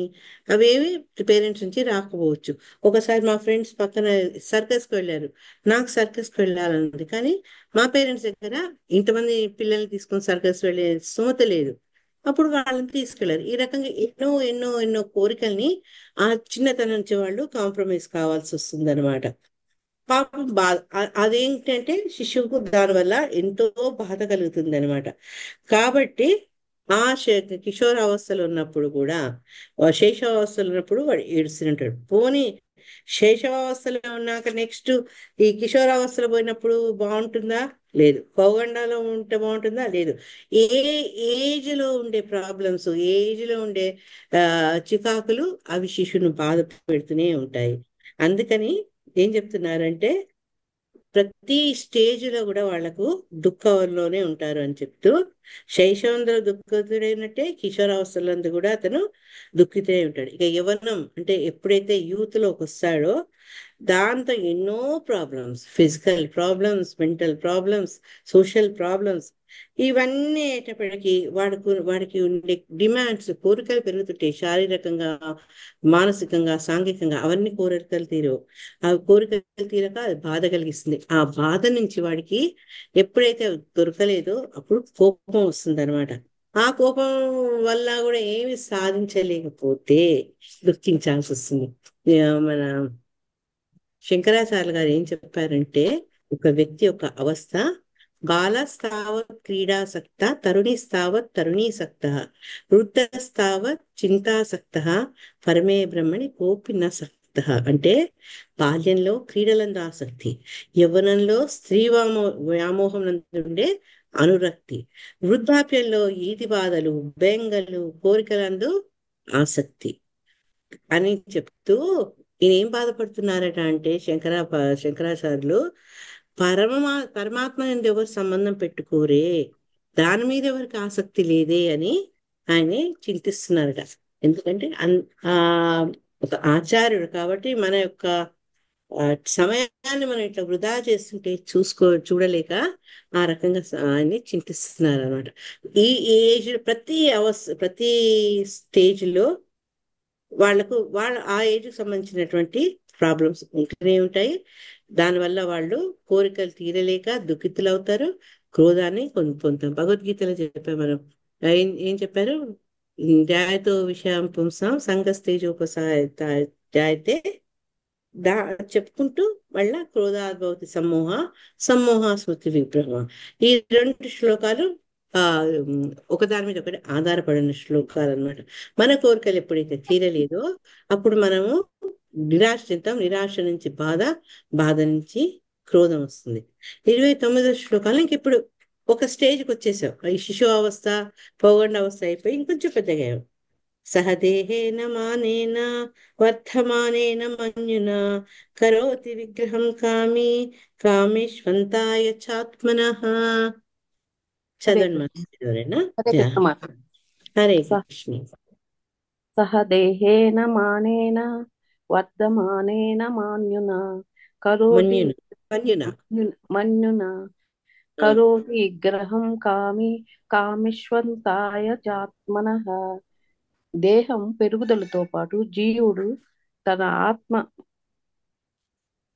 అవేవి పేరెంట్స్ నుంచి రాకపోవచ్చు. ఒకసారి మా ఫ్రెండ్స్ పక్కన సర్కస్కి వెళ్ళారు, నాకు సర్కస్కి వెళ్ళాలన్నది, కానీ మా పేరెంట్స్ దగ్గర ఇంతమంది పిల్లల్ని తీసుకొని సర్కస్ వెళ్ళే స్తోమత లేదు. అప్పుడు వాళ్ళని తీసుకెళ్లారు. ఈ రకంగా ఎన్నో ఎన్నో ఎన్నో కోరికల్ని ఆ చిన్నతనం నుంచి వాళ్ళు కాంప్రమైజ్ కావాల్సి వస్తుంది అనమాట. పాపం అదేంటంటే శిశువుకు దానివల్ల ఎంతో బాధ కలుగుతుంది అనమాట. కాబట్టి ఆ కిషోరావస్థలో ఉన్నప్పుడు కూడా శైశవావస్థలో ఉన్నప్పుడు వాడు ఏడుస్తుంటాడు. పోనీ శైశవావస్థలో ఉన్నాక నెక్స్ట్ ఈ కిషోరావస్థలో పోయినప్పుడు బాగుంటుందా? లేదు. పౌగండాలో ఉంటే బాగుంటుందా? లేదు. ఏ ఏజ్ లో ఉండే ప్రాబ్లమ్స్, ఏజ్ లో ఉండే చికాకులు అవి శిశువును బాధ పెడుతూనే ఉంటాయి. అందుకని ఏం చెప్తున్నారంటే ప్రతి స్టేజ్ లో కూడా వాళ్లకు దుఃఖంలోనే ఉంటారు అని చెప్తూ, శైశవంలో దుఃఖితుడైనట్టే కిషోరావస్థలందు కూడా అతను దుఃఖితే ఉంటాడు. ఇక యవ్వనం అంటే ఎప్పుడైతే యూత్ లోకి వస్తాడో దాంతో ఎన్నో problems, physical problems, mental problems, social problems, ఇవన్నీ అయ్యేటప్పటికి వాడికి ఉండే డిమాండ్స్, కోరికలు పెరుగుతుంటాయి. శారీరకంగా, మానసికంగా, సాంఘికంగా అవన్నీ కోరికలు తీరవు. ఆ కోరికలు తీరక అది బాధ కలిగిస్తుంది. ఆ బాధ నుంచి వాడికి ఎప్పుడైతే దొరకలేదో అప్పుడు కోపం వస్తుంది అనమాట. ఆ కోపం వల్ల కూడా ఏమి సాధించలేకపోతే దుఃఖించాల్సి వస్తుంది. మన శంకరాచార్య గారు ఏం చెప్పారంటే, ఒక వ్యక్తి యొక్క అవస్థ బాలస్తావత్ క్రీడాసక్త, తరుణిస్తావత్ తరుణీసక్త, వృద్ధస్తావత్ చింతాసక్త, పరమే బ్రహ్మణి కోపి న సక్త. అంటే బాల్యంలో క్రీడలందు ఆసక్తి, యవ్వనంలో స్త్రీ వ్యామోహం నందుండే అనురక్తి, వృద్ధాప్యంలో ఈతి బాధలు, బెంగలు, కోరికలందు ఆసక్తి అని చెప్తూ ఈయన ఏం బాధపడుతున్నారట అంటే శంకరాచార్యులు, పరమాత్మ నుండి ఎవరు సంబంధం పెట్టుకోరే, దాని మీద ఎవరికి ఆసక్తి లేదే అని ఆయన చింతిస్తున్నారట. ఎందుకంటే ఆ ఒక ఆచార్యుడు కాబట్టి మన యొక్క సమయాన్ని మనం ఇట్లా వృధా చేస్తుంటే చూడలేక ఆ రకంగా ఆయన్ని చింతిస్తున్నారు అనమాట. ఈ ఏజ్ ప్రతి స్టేజ్ లో వాళ్ళ ఆ ఏజ్ కి సంబంధించినటువంటి ప్రాబ్లమ్స్ ఉంటూనే ఉంటాయి. దానివల్ల వాళ్ళు కోరికలు తీరలేక దుఃఖితులు అవుతారు, క్రోధాన్ని పొందుతాం. భగవద్గీతలో చెప్పాం మనం. ఏం చెప్పారు? ధ్యాయతో విషయం పుంసాం సంగస్తేజోపసాయతే దా చెప్పుకుంటూ మళ్ళా క్రోధాద్భవతి సమ్మోహ స్మృతి విగ్రహం. ఈ రెండు శ్లోకాలు ఆ ఒకదాని మీద ఒకటి ఆధారపడిన శ్లోకాలు అన్నమాట. మన కోరికలు ఎప్పుడైతే తీరలేదో అప్పుడు మనము నిరాశ చెందాం. నిరాశ నుంచి బాధ నుంచి క్రోధం వస్తుంది. 29వ శ్లోకాలు ఇంక ఇప్పుడు ఒక స్టేజ్కి వచ్చేసాం. ఈ శిశు అవస్థ, పౌగండ అవస్థ అయిపోయి ఇంకొంచెం పెద్దగా సహదేహేన మానేన వర్ధమానేన మన్యునా కరోతి విగ్రహం కామేష్వంతాయ చాత్మనః. చదవండి మాస్టర్ ఎవరైనా. హరే యా. కృష్ణ మాత. హరే స- కృష్ణ. సహ దేహేన మానేన వర్ధమానేన మాన్యునా కరోతి మన్యున మన్యునా కరోతి విగ్రహం కామిష్వంతాయ చాత్మనః. దేహం పెరుగుదలతో పాటు జీవుడు తన ఆత్మ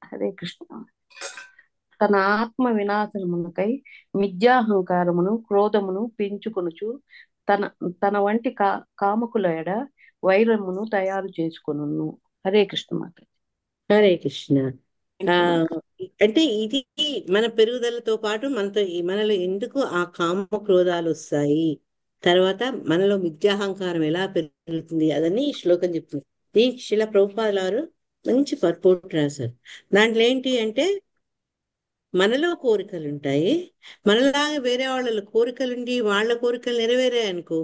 హరే కృష్ణ తన ఆత్మ వినాశనమునకై మిథ్యాహంకారమును క్రోధమును పెంచుకొనుచు తన తన వంటి కామకుల ఎడ వైరమును తయారు చేసుకొనును. హరే కృష్ణ మాత. హరే కృష్ణ. ఆ Thank you, మాత. అంటే ఇది మన పెరుగుదలతో పాటు మనలో ఎందుకు ఆ కామ క్రోధాలు వస్తాయి, తర్వాత మనలో మిథ్యాహంకారం ఎలా పెరుగుతుంది అదని ఈ శ్లోకం చెప్తుంది. దీనికి శిల ప్రభుపాదుల వారు మంచి పర్పోర్ట్ రాశారు. దాంట్లో ఏంటి అంటే, మనలో కోరికలు ఉంటాయి, మనలాగా వేరే వాళ్ళ కోరికలుండి వాళ్ళ కోరికలు నెరవేరాయి అనుకో,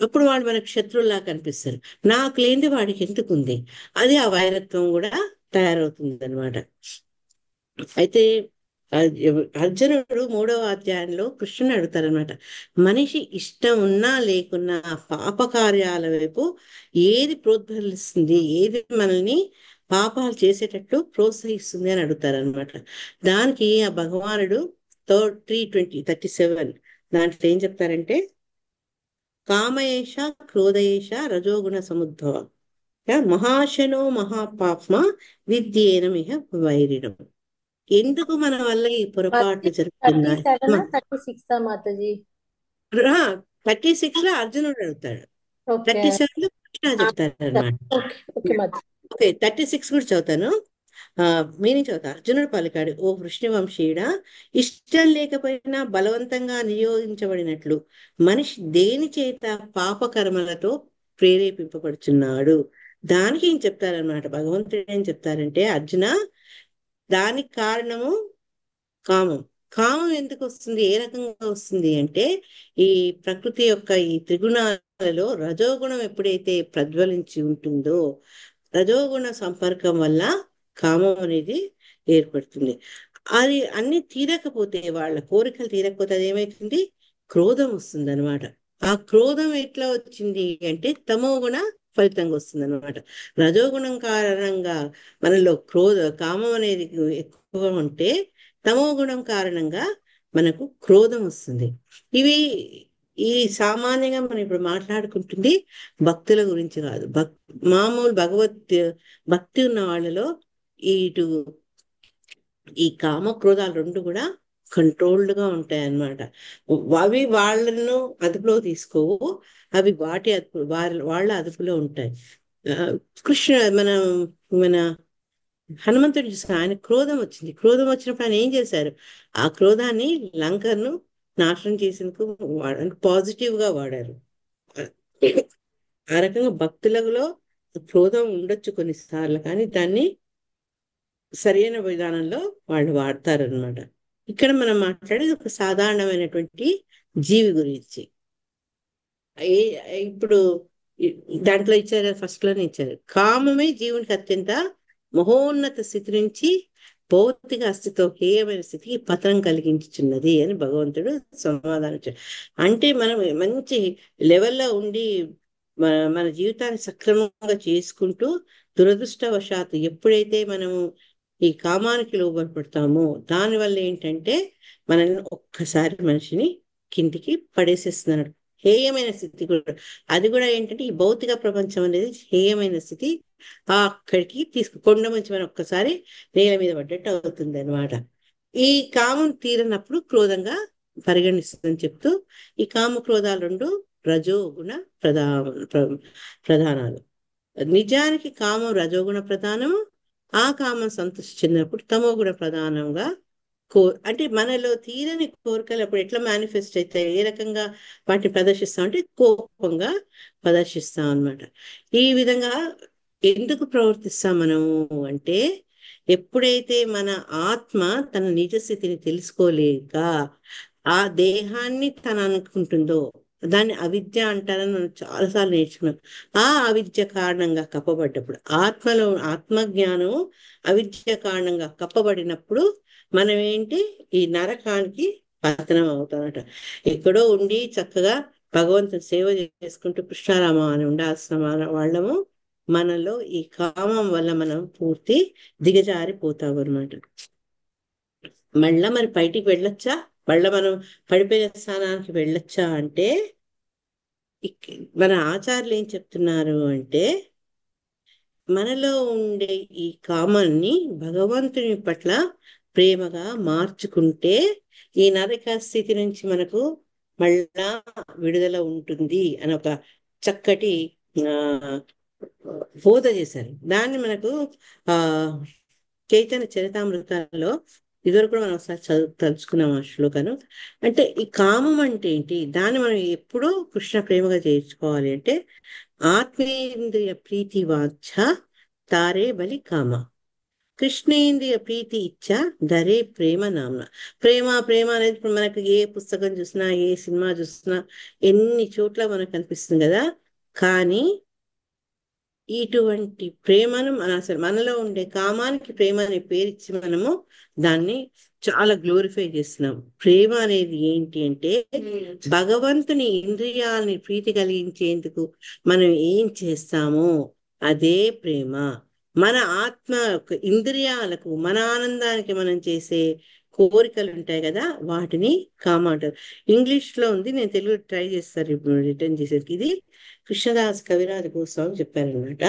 అప్పుడు వాళ్ళు మనకు శత్రువులా కనిపిస్తారు. నాకు లేనిది వాడికి ఎందుకుంది, అది ఆ వైరత్వం కూడా తయారవుతుంది అనమాట. అయితే అర్జునుడు 3వ అధ్యాయంలో కృష్ణుని అడుగుతారనమాట, మనిషి ఇష్టం ఉన్నా లేకున్నా పాప కార్యాల వైపు ఏది ప్రోద్బలిస్తుంది, ఏది మనల్ని పాపాలు చేసేటట్లు ప్రోత్సహిస్తుంది అని అడుగుతారనమాట. దానికి ఆ భగవానుడు 3:37 దాంట్లో ఏం చెప్తారంటే, కామయేష క్రోధయేష రజోగుణ సముద్భవ మహాశనో మహాపాప్మ విద్యేనమిహ వైరిణం. ఎందుకు మన వల్ల ఈ పొరపాట్లు జరుగుతున్నాయి? 37 మాతాజీ? 36 లో అర్జునుడు అడుగుతాడు, ఓకే 37 లో కృష్ణ చెప్తారు అనమాట. ఓకే మాతాజీ. ఓకే, 36 కూడా చదువుతాను. మీనింగ్ చదువుతా. అర్జునుడు పలికాడు, ఓ వృష్ణివంశీయుడా, ఇష్టం లేకపోయినా బలవంతంగా నియోగించబడినట్లు మనిషి దేని చేత పాపకర్మలతో ప్రేరేపింపబడుచున్నాడు. దానికి ఏం చెప్తారనమాట, భగవంతుడు ఏం చెప్తారంటే, అర్జున, దానికి కారణము కామం. కామం ఎందుకు వస్తుంది, ఏ రకంగా వస్తుంది అంటే, ఈ ప్రకృతి యొక్క ఈ త్రిగుణాలలో రజోగుణం ఎప్పుడైతే ప్రజ్వలించి ఉంటుందో, రజోగుణ సంపర్కం వల్ల కామం అనేది ఏర్పడుతుంది. అది అన్ని తీరకపోతే, వాళ్ళ కోరికలు తీరకపోతే అది ఏమైతుంది, క్రోధం వస్తుంది అనమాట. ఆ క్రోధం ఎట్లా వచ్చింది అంటే తమోగుణ ఫలితంగా వస్తుంది అనమాట. రజోగుణం కారణంగా మనలో కామం అనేది ఎక్కువ ఉంటే, తమో గుణం కారణంగా మనకు క్రోధం వస్తుంది. ఇవి ఈ సామాన్యంగా మనం ఇప్పుడు మాట్లాడుకుంటుంది భక్తుల గురించి కాదు. మామూలు భక్తి ఉన్న వాళ్ళలో ఇటు ఈ కామ క్రోధాలు రెండు కూడా కంట్రోల్డ్ గా ఉంటాయి అన్నమాట. అవి వాళ్ళను అదుపులో తీసుకోవు, అవి వాటి అదుపు వాళ్ళ అదుపులో ఉంటాయి. ఆ, కృష్ణ మన హనుమంతుడు చూసిన ఆయన క్రోధం వచ్చింది. క్రోధం వచ్చినప్పుడు ఆయన ఏం చేశారు? ఆ క్రోధాన్ని లంకను నాశనం చేసేందుకు పాజిటివ్ గా వాడారు. ఆ రకంగా భక్తులలో క్రోధం ఉండొచ్చు కొన్నిసార్లు, కానీ దాన్ని సరైన విధానంలో వాళ్ళు వాడతారు అనమాట. ఇక్కడ మనం మాట్లాడేది ఒక సాధారణమైనటువంటి జీవి గురించి. ఇప్పుడు దాంట్లో ఇచ్చారు, ఫస్ట్ లోనే ఇచ్చారు, కామమే జీవునికి అత్యంత మహోన్నత స్థితి నుంచి భౌతిక అస్థితితో హేయమైన స్థితికి పతనం కలిగించుచున్నది అని భగవంతుడు సమాధానం ఇచ్చాడు. అంటే మనం మంచి లెవెల్లో ఉండి మన జీవితాన్ని సక్రమంగా చేసుకుంటూ దురదృష్టవశాత్తు ఎప్పుడైతే మనము ఈ కామానికి లోబడిపడతామో దానివల్ల ఏంటంటే మనల్ని ఒక్కసారి మనిషిని కిందికి పడేసేస్తున్నాడు. హేయమైన స్థితి కూడా, అది కూడా ఏంటంటే ఈ భౌతిక ప్రపంచం అనేది హేయమైన స్థితి. అక్కడికి కొండ మంచి మనం ఒక్కసారి నేల మీద పడ్డట్టు అవుతుంది అనమాట. ఈ కామం తీరనప్పుడు క్రోధంగా పరిగణిస్తుందని చెప్తూ, ఈ కామ క్రోధాలు రెండు రజోగుణ ప్రధానాలు. నిజానికి కామం రజోగుణ ప్రధానము, ఆ కామం సంతృష్టి చెందినప్పుడు తమోగుణ ప్రధానంగా అంటే మనలో తీరని కోరికలు అప్పుడు ఎట్లా మేనిఫెస్ట్ అవుతాయి, ఏ రకంగా వాటిని ప్రదర్శిస్తాం అంటే కోపంగా ప్రదర్శిస్తాం అన్నమాట. ఈ విధంగా ఎందుకు ప్రవర్తిస్తాం మనము అంటే, ఎప్పుడైతే మన ఆత్మ తన నిజ స్థితిని తెలుసుకోలేక ఆ దేహాన్ని తను అనుకుంటుందో దాన్ని అవిద్య అంటారని మనం చాలాసార్లు నేర్చుకున్నాం. ఆ అవిద్య కారణంగా కప్పబడ్డప్పుడు, ఆత్మజ్ఞానం అవిద్య కారణంగా కప్పబడినప్పుడు మనం ఏంటి, ఈ నరకానికి పతనం అవుతామట. ఎక్కడో ఉండి చక్కగా భగవంతుని సేవ చేసుకుంటూ కృష్ణారామ అని ఉండాల్సిన వాళ్ళము మనలో ఈ కామం వల్ల మనం పూర్తి దిగజారిపోతాం అనమాట. మళ్ళా మరి బయటికి వెళ్ళొచ్చా, మళ్ళా మనం పడిపోయిన స్థానానికి వెళ్ళొచ్చా అంటే, మన ఆచార్యులు ఏం చెప్తున్నారు అంటే, మనలో ఉండే ఈ కామాన్ని భగవంతుని పట్ల ప్రేమగా మార్చుకుంటే ఈ నరక స్థితి నుంచి మనకు మళ్ళా విడుదల ఉంటుంది అని ఒక చక్కటి బోధ చేశారు. దాన్ని మనకు ఆ చైతన్య చరితామృతాల్లో ఇదివరకు కూడా మనం ఒకసారి తలుచుకున్నాం ఆ శ్లోకాను. అంటే ఈ కామం అంటే ఏంటి, దాన్ని మనం ఎప్పుడూ కృష్ణ ప్రేమగా చేర్చుకోవాలి అంటే, ఆత్మేంద్రియ ప్రీతి వాంఛ తారే బలి కామ, కృష్ణేంద్రియ ప్రీతి ఇచ్చ ధరే ప్రేమ నామ్న. ప్రేమ ప్రేమ అనేది ఇప్పుడు మనకు ఏ పుస్తకం చూసినా ఏ సినిమా చూసినా ఎన్ని చోట్ల మనకు కనిపిస్తుంది కదా. కానీ ఇటువంటి ప్రేమను అసలు మనలో ఉండే కామానికి ప్రేమ అనే పేరిచ్చి మనము దాన్ని చాలా గ్లోరిఫై చేస్తున్నాం. ప్రేమ అనేది ఏంటి అంటే, భగవంతుని ఇంద్రియాలని ప్రీతి కలిగించేందుకు మనం ఏం చేస్తామో అదే ప్రేమ. మన ఆత్మ ఇంద్రియాలకు, మన ఆనందానికి మనం చేసే కోరికలు ఉంటాయి కదా, వాటిని కామ అంటారు. ఇంగ్లీష్ లో ఉంది, నేను తెలుగు ట్రై చేస్తాను ఇప్పుడు రిటర్న్ చేసేది. ఇది కృష్ణదాస్ కవిరాజ గోస్వామి చెప్పారనమాట.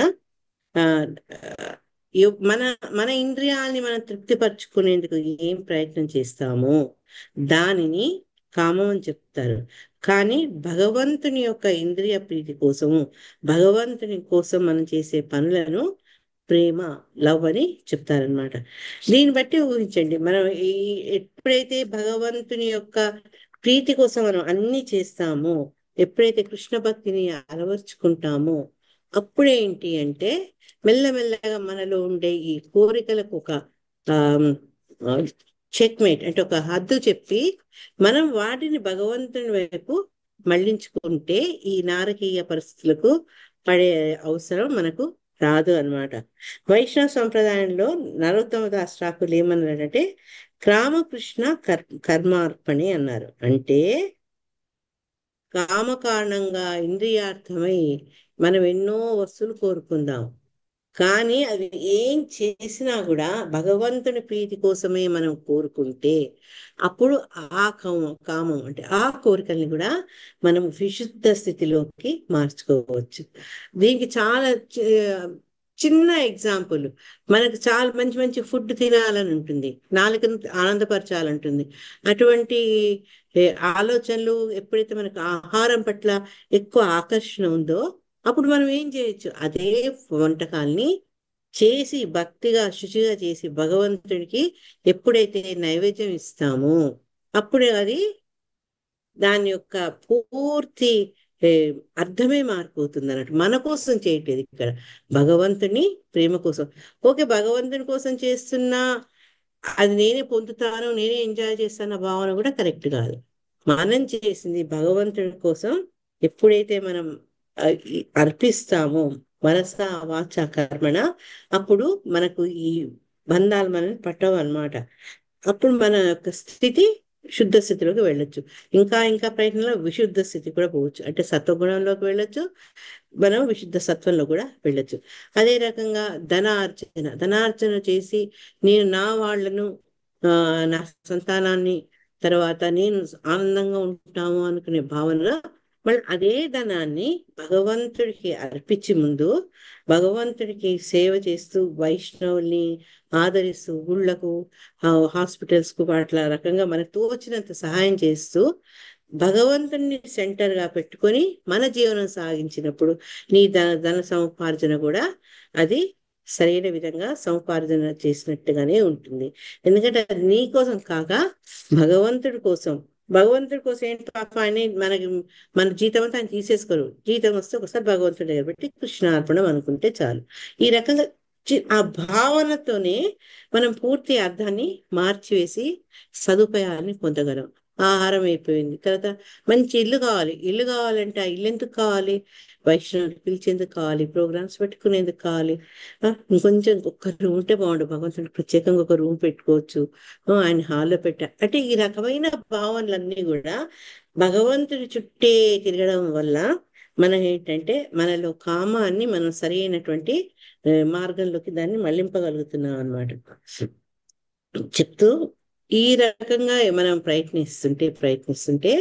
మన మన ఇంద్రియాలని మనం తృప్తిపరచుకునేందుకు ఏం ప్రయత్నం చేస్తామో దానిని కామం అని చెప్తారు. కానీ భగవంతుని యొక్క ఇంద్రియ ప్రీతి కోసము, భగవంతుని కోసం మనం చేసే పనులను ప్రేమ, లవ్ అని చెప్తారనమాట. దీన్ని బట్టి ఊహించండి, మనం ఎప్పుడైతే భగవంతుని యొక్క ప్రీతి కోసం మనం అన్ని చేస్తామో, ఎప్పుడైతే కృష్ణ భక్తిని అలవర్చుకుంటామో, అప్పుడేంటి అంటే మెల్లమెల్లగా మనలో ఉండే ఈ కోరికలకు ఒక చెక్మేట్ అంటే ఒక హద్దు చెప్పి మనం వాటిని భగవంతుని వైపు మళ్లించుకుంటే ఈ నారకీయ పరిస్థితులకు పడే అవసరం మనకు రాదు అన్నమాట. వైష్ణవ సంప్రదాయంలో నరోత్తమ దాస్ ఠాకూర్ ఏమన్నారంటే, రామకృష్ణ కర్మార్పణే అన్నారు. అంటే కామ కారణంగా ఇంద్రియార్థమై మనం ఎన్నో వస్తువులు కోరుకుందాం, కానీ అవి ఏం చేసినా కూడా భగవంతుని ప్రీతి కోసమే మనం కోరుకుంటే అప్పుడు ఆ కామం అంటే ఆ కోరికల్ని కూడా మనం విశుద్ధ స్థితిలోకి మార్చుకోవచ్చు. దీనికి చాలా చిన్న ఎగ్జాంపుల్, మనకు చాలా మంచి మంచి ఫుడ్ తినాలని ఉంటుంది, నాలుకను ఆనందపరచాలంటుంది. అటువంటి ఏ, ఆలోచనలు ఎప్పుడైతే మనకు ఆహారం పట్ల ఎక్కువ ఆకర్షణ ఉందో అప్పుడు మనం ఏం చేయొచ్చు, అదే వంటకాల్ని చేసి భక్తిగా శుచిగా చేసి భగవంతుడికి ఎప్పుడైతే నైవేద్యం ఇస్తామో అప్పుడు అది దాని యొక్క పూర్తి ఏ, అర్థమే మారిపోతుంది అన్నట్టు. మన కోసం చేయట్లేదు ఇక్కడ, భగవంతుని ప్రేమ కోసం. ఓకే, భగవంతుని కోసం చేస్తున్నా అది నేనే పొందుతాను, నేనే ఎంజాయ్ చేస్తాను భావన కూడా కరెక్ట్ కాదు. మనం చేసింది భగవంతుని కోసం ఎప్పుడైతే మనం అర్పిస్తామో మనస వాచ కర్మణ, అప్పుడు మనకు ఈ బంధాలు మనల్ని పట్టవు అన్నమాట. అప్పుడు మన యొక్క స్థితి శుద్ధ స్థితిలోకి వెళ్ళొచ్చు. ఇంకా ఇంకా ప్రయత్నంలో విశుద్ధ స్థితి కూడా పోవచ్చు, అంటే సత్వగుణంలోకి వెళ్ళొచ్చు, మనం విశుద్ధ సత్వంలో కూడా వెళ్ళొచ్చు. అదే రకంగా ధనార్జన చేసి నేను నా వాళ్ళను నా సంతానాన్ని తర్వాత నేను ఆనందంగా ఉంటాము అనుకునే భావన, మళ్ళీ అదే ధనాన్ని భగవంతుడికి అర్పించి ముందు భగవంతుడికి సేవ చేస్తూ వైష్ణవుల్ని ఆదరిస్తూ గుళ్ళకు హాస్పిటల్స్ కు అట్లా రకంగా మనకు తోచినంత సహాయం చేస్తూ భగవంతుని సెంటర్ గా పెట్టుకొని మన జీవనం సాగించినప్పుడు నీ ధన సముపార్జన కూడా అది సరైన విధంగా సముపార్జన చేసినట్టుగానే ఉంటుంది. ఎందుకంటే అది నీ కోసం కాక భగవంతుడి కోసం. భగవంతుడి కోసం ఏంటి పాప అని మనకి మన జీతం అంతా ఆయన తీసేసుకోరు. జీతం వస్తే ఒకసారి భగవంతుడి దగ్గర పెట్టి కృష్ణార్పణం అనుకుంటే చాలు. ఈ రకంగా ఆ భావనతోనే మనం పూర్తి అర్థాన్ని మార్చివేసి సదుపాయాన్ని పొందగలం. ఆహారం అయిపోయింది, తర్వాత మంచి ఇల్లు కావాలి. ఇల్లు కావాలంటే ఆ ఇల్లు ఎందుకు కావాలి, వైష్ణవులు పిలిచేందుకు కావాలి, ప్రోగ్రామ్స్ పెట్టుకునేందుకు కావాలి. ఇంకొంచెం ఒక్క రూమ్ ఉంటే బాగుండు, భగవంతుడికి ప్రత్యేకంగా ఒక రూమ్ పెట్టుకోవచ్చు, ఆయన హాల్లో అంటే ఈ రకమైన భావనలన్నీ కూడా భగవంతుడి చుట్టే తిరగడం వల్ల మనం ఏంటంటే మనలో కామాన్ని మనం సరి అయినటువంటి మార్గంలోకి దాన్ని మళ్లింపగలుగుతున్నాం అన్నమాట. చెప్తూ ఈ రకంగా మనం ప్రయత్నిస్తుంటే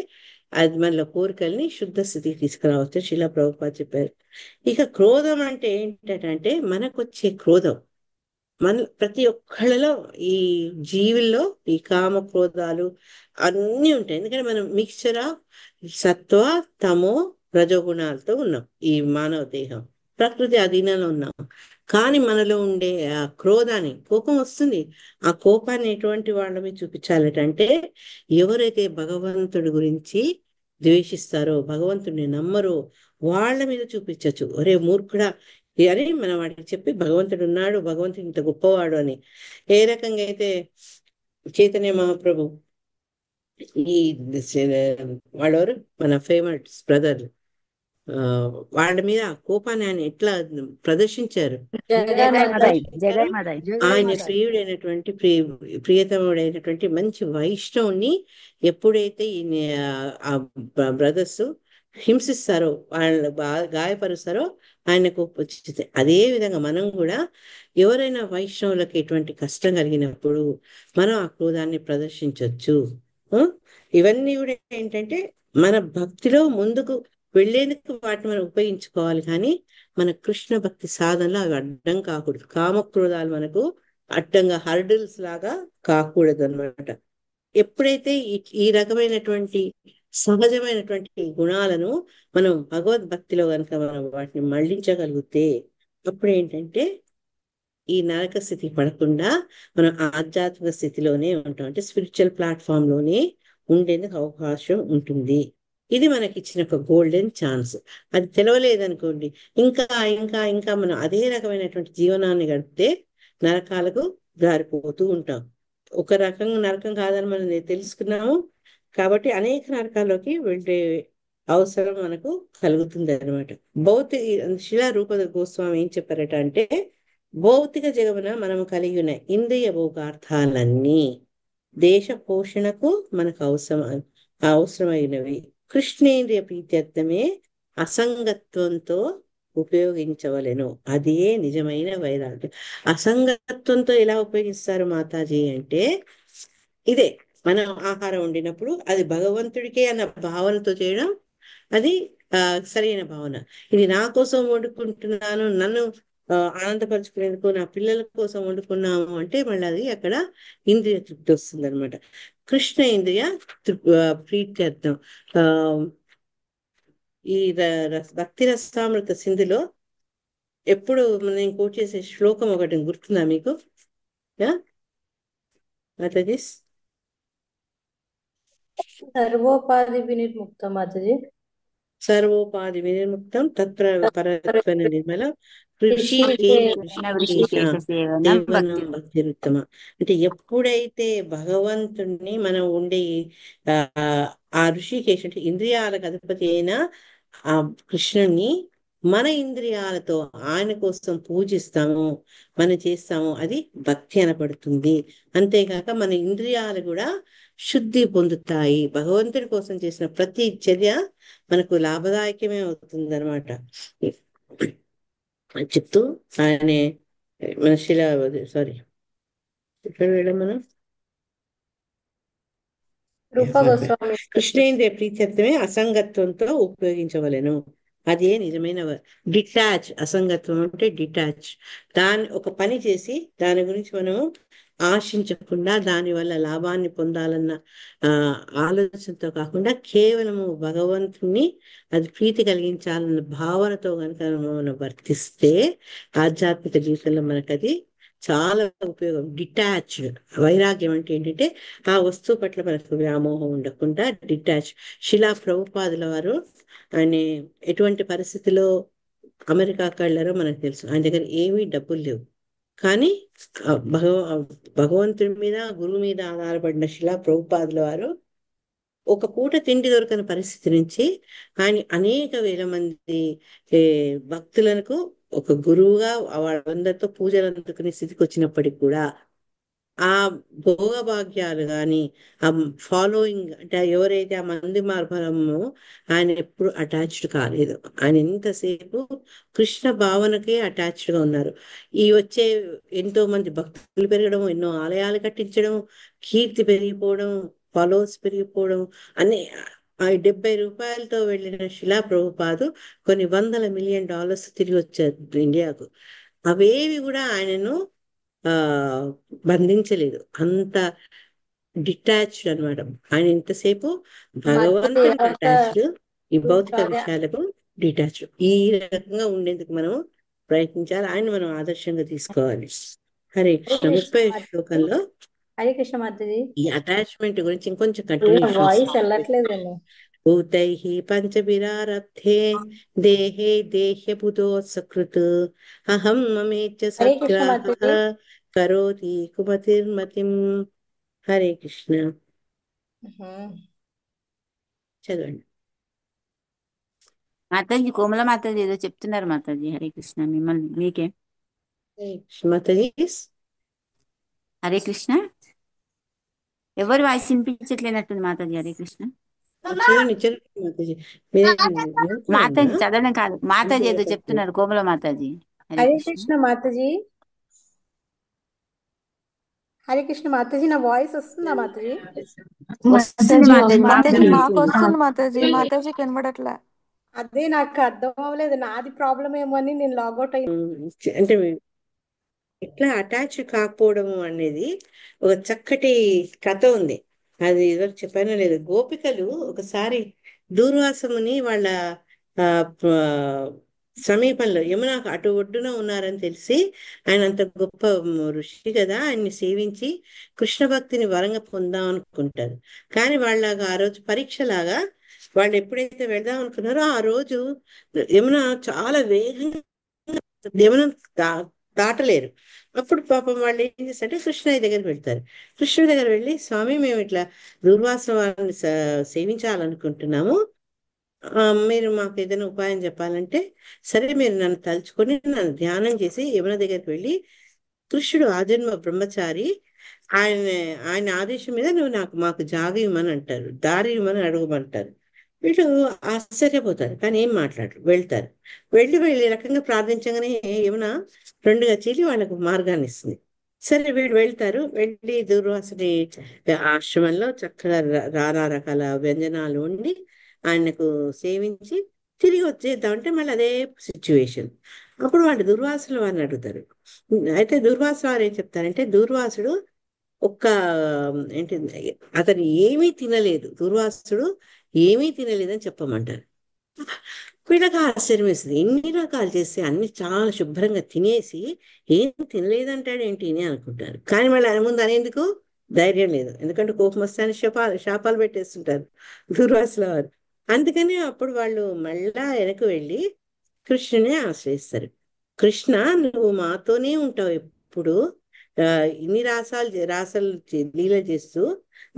అది మనలో కోరికల్ని శుద్ధ స్థితికి తీసుకురావచ్చు. శిలా ప్రభుపాద చెప్పారు. ఇక క్రోధం అంటే ఏంటంటే మనకు వచ్చే క్రోధం మన ప్రతి ఒక్కళ్ళలో ఈ జీవుల్లో ఈ కామ క్రోధాలు అన్నీ ఉంటాయి. ఎందుకంటే మనం మిక్చర్ ఆఫ్ సత్వ తమో రజోగుణాలతో ఉన్నాం. ఈ మానవ దేహం ప్రకృతి అధీనంలో ఉన్నాం. కానీ మనలో ఉండే ఆ క్రోధాన్ని, కోపం వస్తుంది. ఆ కోపాన్ని ఎటువంటి వాళ్ళ మీద చూపించాలంటే ఎవరైతే భగవంతుడి గురించి ద్వేషిస్తారో, భగవంతుడిని నమ్మరో వాళ్ళ మీద చూపించచ్చు. ఒరే మూర్ఖుడా అని మనం వాడికి చెప్పి భగవంతుడు ఉన్నాడు, భగవంతుడు ఇంత గొప్పవాడు అని. ఏ రకంగా అయితే చైతన్య మహాప్రభు ఈ వాళ్ళెవరు మన ఫేమస్ బ్రదర్ వాళ్ళ మీద కోపాన్ని ఆయన ఎట్లా ప్రదర్శించారు. జగన్మాత ఆయన ప్రియుడైనటువంటి ప్రియతముడైనటువంటి మంచి వైష్ణవుని ఎప్పుడైతే ఆ బ్రదర్స్ హింసిస్తారో, వాళ్ళు గాయపరుస్తారో ఆయన కోపం వచ్చింది. అదే విధంగా మనం కూడా ఎవరైనా వైష్ణవులకు ఎటువంటి కష్టం కలిగినప్పుడు మనం ఆ క్రోధాన్ని ప్రదర్శించవచ్చు. ఇవన్నీ కూడా ఏంటంటే మన భక్తిలో ముందుకు వెళ్లేందుకు వాటిని మనం ఉపయోగించుకోవాలి. కానీ మన కృష్ణ భక్తి సాధనలో అవి అడ్డం కాకూడదు. కామక్రోధాలు మనకు అడ్డంగా హర్డిల్స్ లాగా కాకూడదు అన్నమాట. ఎప్పుడైతే ఈ రకమైనటువంటి సహజమైనటువంటి గుణాలను మనం భగవద్భక్తిలో కనుక మనం వాటిని మళ్లించగలిగితే అప్పుడు ఏంటంటే ఈ నరక స్థితి పడకుండా మనం ఆధ్యాత్మిక స్థితిలోనే ఉంటాం, అంటే స్పిరిచువల్ ప్లాట్ఫామ్ లోనే ఉండేందుకు అవకాశం ఉంటుంది. ఇది మనకి ఇచ్చిన ఒక గోల్డెన్ ఛాన్స్. అది తెలవలేదనుకోండి ఇంకా ఇంకా ఇంకా మనం అదే రకమైనటువంటి జీవనాన్ని గడిపితే నరకాలకు జారిపోతూ ఉంటాం. ఒక రకంగా నరకం కాదని మనం తెలుసుకున్నాము కాబట్టి అనేక నరకాల్లోకి వెళ్ళే అవసరం మనకు కలుగుతుంది అనమాట. శిలా రూప గోస్వామి ఏం చెప్పారట అంటే, భౌతిక జగమున మనము కలిగి ఉన్న ఇంద్రియ భోగార్థాలన్నీ దేశ పోషణకు మనకు అవసరమైనవి. కృష్ణేంద్రియ ప్రీత్యర్థమే అసంగత్వంతో ఉపయోగించవలెను. అదే నిజమైన వైరాగ్యం. అసంగత్వంతో ఎలా ఉపయోగిస్తారు మాతాజీ అంటే, ఇదే మనం ఆహారం వండినప్పుడు అది భగవంతుడికే అన్న భావనతో చేయడం, అది సరైన భావన. ఇది నా కోసం వండుకుంటున్నాను, నన్ను ఆనందపరుచుకునేందుకు నా పిల్లల కోసం వండుకున్నాము అంటే మళ్ళీ అది అక్కడ ఇంద్రియ తృప్తి వస్తుంది అనమాట. కృష్ణ ఇంద్రియ ప్రీత్యర్థం. ఆ ఈ భక్తి రసామృత సింధులో ఎప్పుడు నేను కోట్ చేసే శ్లోకం ఒకటి గుర్తుందా మీకు? మాతాజీ, సర్వోపాధి వినిర్ముక్త మాతాజీ. సర్వోపాధి వినిర్ముక్తం తత్ర పరత్వన నిర్మల ఋషికేశ సేవనం దేవనం భక్తి. భక్తిరుత్తమ. అంటే ఎప్పుడైతే భగవంతుణ్ణి మనం ఉండే ఆ ఆ ఋషికేశ్ అంటే ఇంద్రియాలకు అధిపతి అయిన ఆ కృష్ణుణ్ణి మన ఇంద్రియాలతో ఆయన కోసం పూజిస్తాము, మనం చేస్తాము, అది భక్తి అనపడుతుంది. అంతేకాక మన ఇంద్రియాలు కూడా శుద్ధి పొందుతాయి. భగవంతుడి కోసం చేసిన ప్రతి చర్య మనకు లాభదాయకమే అవుతుంది అనమాట చెప్తూ ఆయన మన సారీ ఎక్కడ వెళ్ళాం మనం? రూప గోస్వామి. కృష్ణేంద్రియ ప్రీత్యర్థమే అసంగత్వంతో ఉపయోగించవలెను. అదే నిజమైన డిటాచ్. అసంగత్వం అంటే డిటాచ్. ఒక పని చేసి దాని గురించి మనము ఆశించకుండా దాని వల్ల లాభాన్ని పొందాలన్న ఆలోచనతో కాకుండా కేవలము భగవంతుని అది ప్రీతి కలిగించాలన్న భావనతో కనుక మనం వర్తిస్తే ఆధ్యాత్మిక జీవితంలో మనకు అది చాలా ఉపయోగం. డిటాచ్డ్ వైరాగ్యం అంటే ఏంటంటే ఆ వస్తువు పట్ల మనకు వ్యామోహం ఉండకుండా డిటాచ్. శిలా ప్రభుపాదుల వారు ఆయన ఎటువంటి పరిస్థితిలో అమెరికాకి వెళ్ళారో మనకు తెలుసు. ఆయన దగ్గర ఏమీ డబ్బులు లేవు, కానీ భగవంతుడి మీద గురువు మీద ఆధారపడిన శిలా ప్రభుపాదుల వారు ఒక పూట తిండి దొరకని పరిస్థితి నుంచి ఆయన అనేక వేల మంది భక్తులకు ఒక గురువుగా వాళ్ళందరితో పూజలు అందుకునే స్థితికి వచ్చినప్పటికి కూడా ఆ భోగభాగ్యాలు కానీ ఆ ఫాలోయింగ్ అంటే ఎవరైతే ఆ మంది మార్గము ఆయన ఎప్పుడు అటాచ్డ్ కాలేదు. ఆయన ఎంతసేపు కృష్ణ భావనకే అటాచ్డ్ గా ఉన్నారు. ఈ వచ్చే ఎంతో మంది భక్తులు పెరగడం, ఎన్నో ఆలయాలు కట్టించడం, కీర్తి పెరిగిపోవడం, ఫాలోవర్స్ పెరిగిపోవడం అన్ని 70 రూపాయలతో వెళ్ళిన శిలా ప్రభుపాదు కొన్ని $100 మిలియన్ తిరిగి వచ్చారు ఇండియాకు. అవేవి కూడా ఆయనను బంధించలేదు. అంత డిటాచ్డ్ అనమాట. ఆయన ఎంతసేపు భగవంతుడికి అటాచ్డ్, ఈ భౌతిక విషయాలకు డిటాచ్డ్. ఈ రకంగా ఉండేందుకు మనం ప్రయత్నించాలి. ఆయన మనం ఆదర్శంగా తీసుకోవాలి. హరే కృష్ణ. 30వ శ్లోకంలో హరే కృష్ణ మాతాజీ. ఈ అటాచ్మెంట్ గురించి ఇంకొంచెం వాయిస్ కంటిన్యూషన్. వెళ్ళట్లేదండి. భూతైః పంచభిరారబ్ధే దేహే దేహ్యభూతో సకృత్ అహం మమేచ్చ హరే కృష్ణ సద్గ్రాహ మాతాజీ. కరోతి కుమతిర్మతిం. హరే కృష్ణ. చదవండి మాతాజీ. కోమల మాతాజీ ఏదో చెప్తున్నారు మాతాజీ. హరే కృష్ణ. మిమ్మల్ని మీకే. మాతాజీ. హరే కృష్ణ. ఎవరు వాయిస్ వినిపించట్లేనట్టుంది మాతాజీ. హరే కృష్ణ. చదవండి చదవండి మాతాజీ. మాతాజీ చదవడం కాదు, మాతాజీ ఏదో చెప్తున్నారు కోమల మాతాజీ. హరే కృష్ణ మాతాజీ. హరే కృష్ణ మాతాజీ. నా వాయిస్ వస్తుందా మాతాజీ? వస్తుంది మాతాజీ. మాతాజీ మాకు వస్తుంది మాతాజీ. మాతాజీ కనబడట్లే. అదే నాకు అర్థం అవ్వలేదు, నాది ప్రాబ్లం ఏమో అని నేను లాగౌట్ అయ్యి. అంటే ఎట్లా అటాచ్ కాకపోవడం అనేది ఒక చక్కటి కథ ఉంది. అది ఇదివరకు చెప్పానో లేదు. గోపికలు ఒకసారి దూర్వాసముని వాళ్ళ సమీపంలో యమున అటు ఒడ్డున ఉన్నారని తెలిసి, ఆయన అంత గొప్ప ఋషి కదా, ఆయన్ని సేవించి కృష్ణ భక్తిని వరంగా పొందాం అనుకుంటారు. కానీ వాళ్ళగా ఆ రోజు పరీక్షలాగా వాళ్ళు ఎప్పుడైతే వెళ్దాం అనుకున్నారో ఆ రోజు యమున చాలా వేగంగా యమున దాటలేరు. అప్పుడు పాపం వాళ్ళు ఏం చేస్తారంటే కృష్ణయ్య దగ్గరికి వెళ్తారు. కృష్ణుడి దగ్గర వెళ్ళి, స్వామి మేము ఇట్లా దూర్వాస వారిని సేవించాలనుకుంటున్నాము, మీరు మాకు ఏదైనా ఉపాయం చెప్పాలంటే, సరే మీరు నన్ను తలుచుకొని నన్ను ధ్యానం చేసి యమున దగ్గరికి వెళ్ళి, కృష్ణుడు ఆజన్మ బ్రహ్మచారి, ఆయన ఆదేశం మీద నువ్వు మాకు జాగ ఇవ్వమని అంటారు, దారి ఇవ్వమని అడగమంటారు. వీళ్ళు ఆశ్చర్యపోతారు, కానీ ఏం మాట్లాడరు. వెళ్తారు. వెళ్ళి రకంగా ప్రార్థించగానే యమున రెండుగా చీలి వాళ్ళకు మార్గాన్ని ఇస్తుంది. సరే వీళ్ళు వెళ్తారు. వెళ్ళి దూర్వాసుని ఆశ్రమంలో చక్కగా రారా రకాల వ్యంజనాలు వండి ఆయనకు సేవించి తిరిగి వచ్చేద్దామంటే మళ్ళీ అదే సిచ్యువేషన్. అప్పుడు వాళ్ళు దుర్వాసుల వారిని అడుగుతారు. అయితే దుర్వాసుల వారు ఏం చెప్తారంటే, దుర్వాసుడు ఒక్క ఏంటి, అతను ఏమీ తినలేదు, దుర్వాసుడు ఏమీ తినలేదని చెప్పమంటారు. వీళ్ళకి ఆశ్చర్యం వేస్తుంది, ఎన్ని రకాలు చేస్తే అన్ని చాలా శుభ్రంగా తినేసి ఏం తినలేదంటాడు ఏంటి అని అనుకుంటారు. కానీ మళ్ళీ ఆయన ముందు అనేందుకు ధైర్యం లేదు, ఎందుకంటే కోపం వస్తే అని శాపాలు పెట్టేస్తుంటారు దుర్వాసుల వారు. అందుకని అప్పుడు వాళ్ళు మళ్ళా వెనక్కి వెళ్ళి కృష్ణుని ఆశ్రయిస్తారు. కృష్ణ, నువ్వు మాతోనే ఉంటావు ఎప్పుడు, ఆ, ఇన్ని రాసాలు లీల చేస్తూ